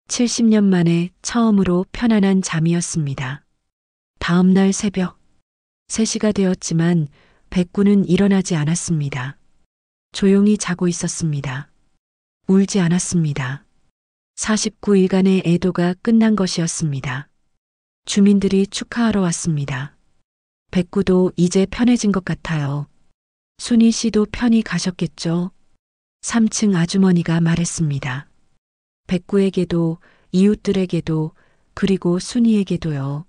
70년 만에 처음으로 편안한 잠이었습니다. 다음 날 새벽 3시가 되었지만 백구는 일어나지 않았습니다. 조용히 자고 있었습니다. 울지 않았습니다. 49일간의 애도가 끝난 것이었습니다. 주민들이 축하하러 왔습니다. 백구도 이제 편해진 것 같아요. 순이 씨도 편히 가셨겠죠? 3층 아주머니가 말했습니다. 백구에게도 이웃들에게도 그리고 순이에게도요.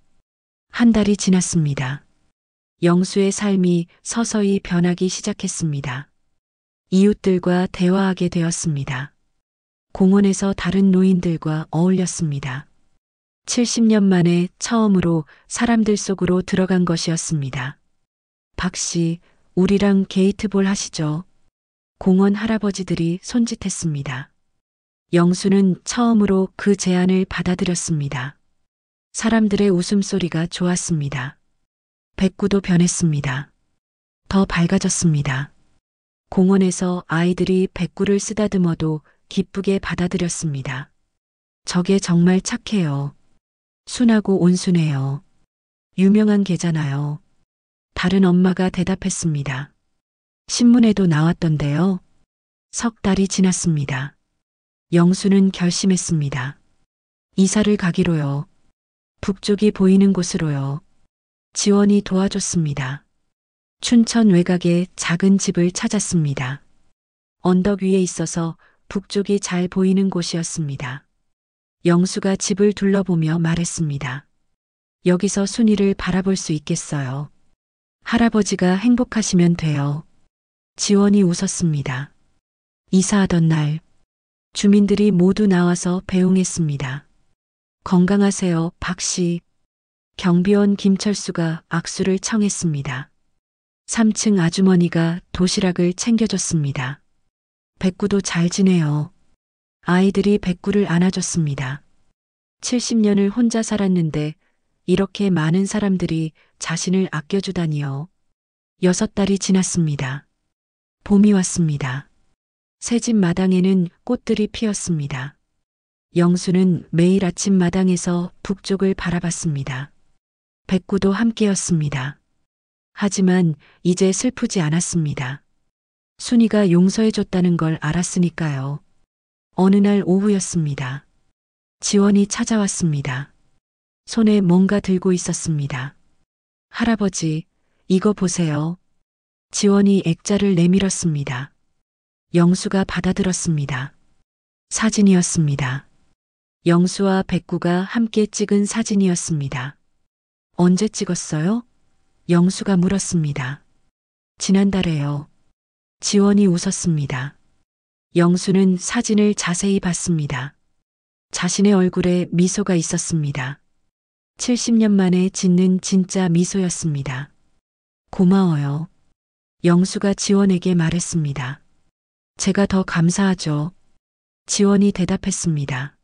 한 달이 지났습니다. 영수의 삶이 서서히 변하기 시작했습니다. 이웃들과 대화하게 되었습니다. 공원에서 다른 노인들과 어울렸습니다. 70년 만에 처음으로 사람들 속으로 들어간 것이었습니다. 박 씨, 우리랑 게이트볼 하시죠? 공원 할아버지들이 손짓했습니다. 영수는 처음으로 그 제안을 받아들였습니다. 사람들의 웃음소리가 좋았습니다. 백구도 변했습니다. 더 밝아졌습니다. 공원에서 아이들이 백구를 쓰다듬어도 기쁘게 받아들였습니다. 저게 정말 착해요. 순하고 온순해요. 유명한 개잖아요. 다른 엄마가 대답했습니다. 신문에도 나왔던데요. 석 달이 지났습니다. 영수는 결심했습니다. 이사를 가기로요. 북쪽이 보이는 곳으로요. 지원이 도와줬습니다. 춘천 외곽에 작은 집을 찾았습니다. 언덕 위에 있어서 북쪽이 잘 보이는 곳이었습니다. 영수가 집을 둘러보며 말했습니다. 여기서 순이를 바라볼 수 있겠어요. 할아버지가 행복하시면 돼요. 지원이 웃었습니다. 이사하던 날, 주민들이 모두 나와서 배웅했습니다. 건강하세요, 박 씨. 경비원 김철수가 악수를 청했습니다. 3층 아주머니가 도시락을 챙겨줬습니다. 백구도 잘 지내요. 아이들이 백구를 안아줬습니다. 70년을 혼자 살았는데 이렇게 많은 사람들이 자신을 아껴주다니요. 6달이 지났습니다. 봄이 왔습니다. 새 집 마당에는 꽃들이 피었습니다. 영수는 매일 아침 마당에서 북쪽을 바라봤습니다. 백구도 함께였습니다. 하지만 이제 슬프지 않았습니다. 순이가 용서해줬다는 걸 알았으니까요. 어느 날 오후였습니다. 지원이 찾아왔습니다. 손에 뭔가 들고 있었습니다. 할아버지, 이거 보세요. 지원이 액자를 내밀었습니다. 영수가 받아들었습니다. 사진이었습니다. 영수와 백구가 함께 찍은 사진이었습니다. 언제 찍었어요? 영수가 물었습니다. 지난달에요. 지원이 웃었습니다. 영수는 사진을 자세히 봤습니다. 자신의 얼굴에 미소가 있었습니다. 70년 만에 짓는 진짜 미소였습니다. 고마워요. 영수가 지원에게 말했습니다. 제가 더 감사하죠. 지원이 대답했습니다.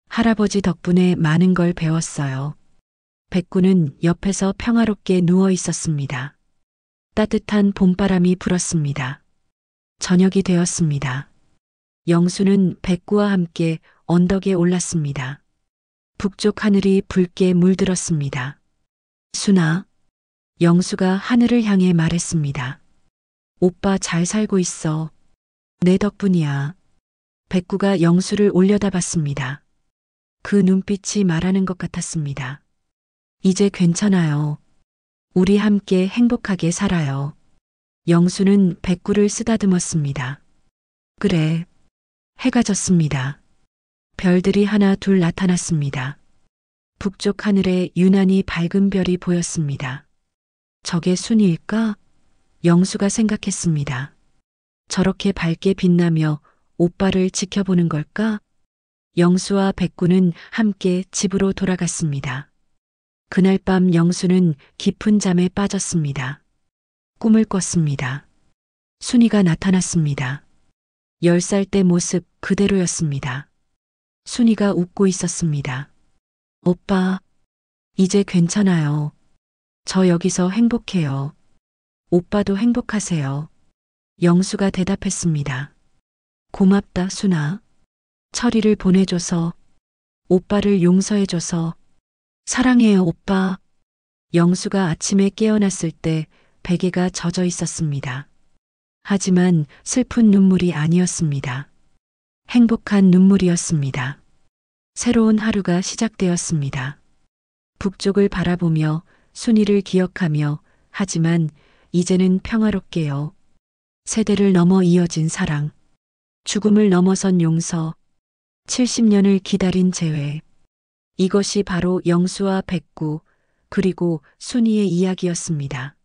할아버지 덕분에 많은 걸 배웠어요. 백구는 옆에서 평화롭게 누워 있었습니다. 따뜻한 봄바람이 불었습니다. 저녁이 되었습니다. 영수는 백구와 함께 언덕에 올랐습니다. 북쪽 하늘이 붉게 물들었습니다. 순아, 영수가 하늘을 향해 말했습니다. 오빠 잘 살고 있어. 내 덕분이야. 백구가 영수를 올려다봤습니다. 그 눈빛이 말하는 것 같았습니다. 이제 괜찮아요. 우리 함께 행복하게 살아요. 영수는 백구를 쓰다듬었습니다. 그래. 해가 졌습니다. 별들이 하나 둘 나타났습니다. 북쪽 하늘에 유난히 밝은 별이 보였습니다. 저게 순이일까? 영수가 생각했습니다. 저렇게 밝게 빛나며 오빠를 지켜보는 걸까? 영수와 백구는 함께 집으로 돌아갔습니다. 그날 밤 영수는 깊은 잠에 빠졌습니다. 꿈을 꿨습니다. 순이가 나타났습니다. 10살 때 모습 그대로였습니다. 순이가 웃고 있었습니다. 오빠, 이제 괜찮아요. 저 여기서 행복해요. 오빠도 행복하세요. 영수가 대답했습니다. 고맙다, 순아. 철이를 보내줘서, 오빠를 용서해줘서, 사랑해요, 오빠. 영수가 아침에 깨어났을 때 베개가 젖어 있었습니다. 하지만 슬픈 눈물이 아니었습니다. 행복한 눈물이었습니다. 새로운 하루가 시작되었습니다. 북쪽을 바라보며 순이를 기억하며 하지만 이제는 평화롭게요. 세대를 넘어 이어진 사랑, 죽음을 넘어선 용서, 70년을 기다린 재회. 이것이 바로 영수와 백구, 그리고 순이의 이야기였습니다.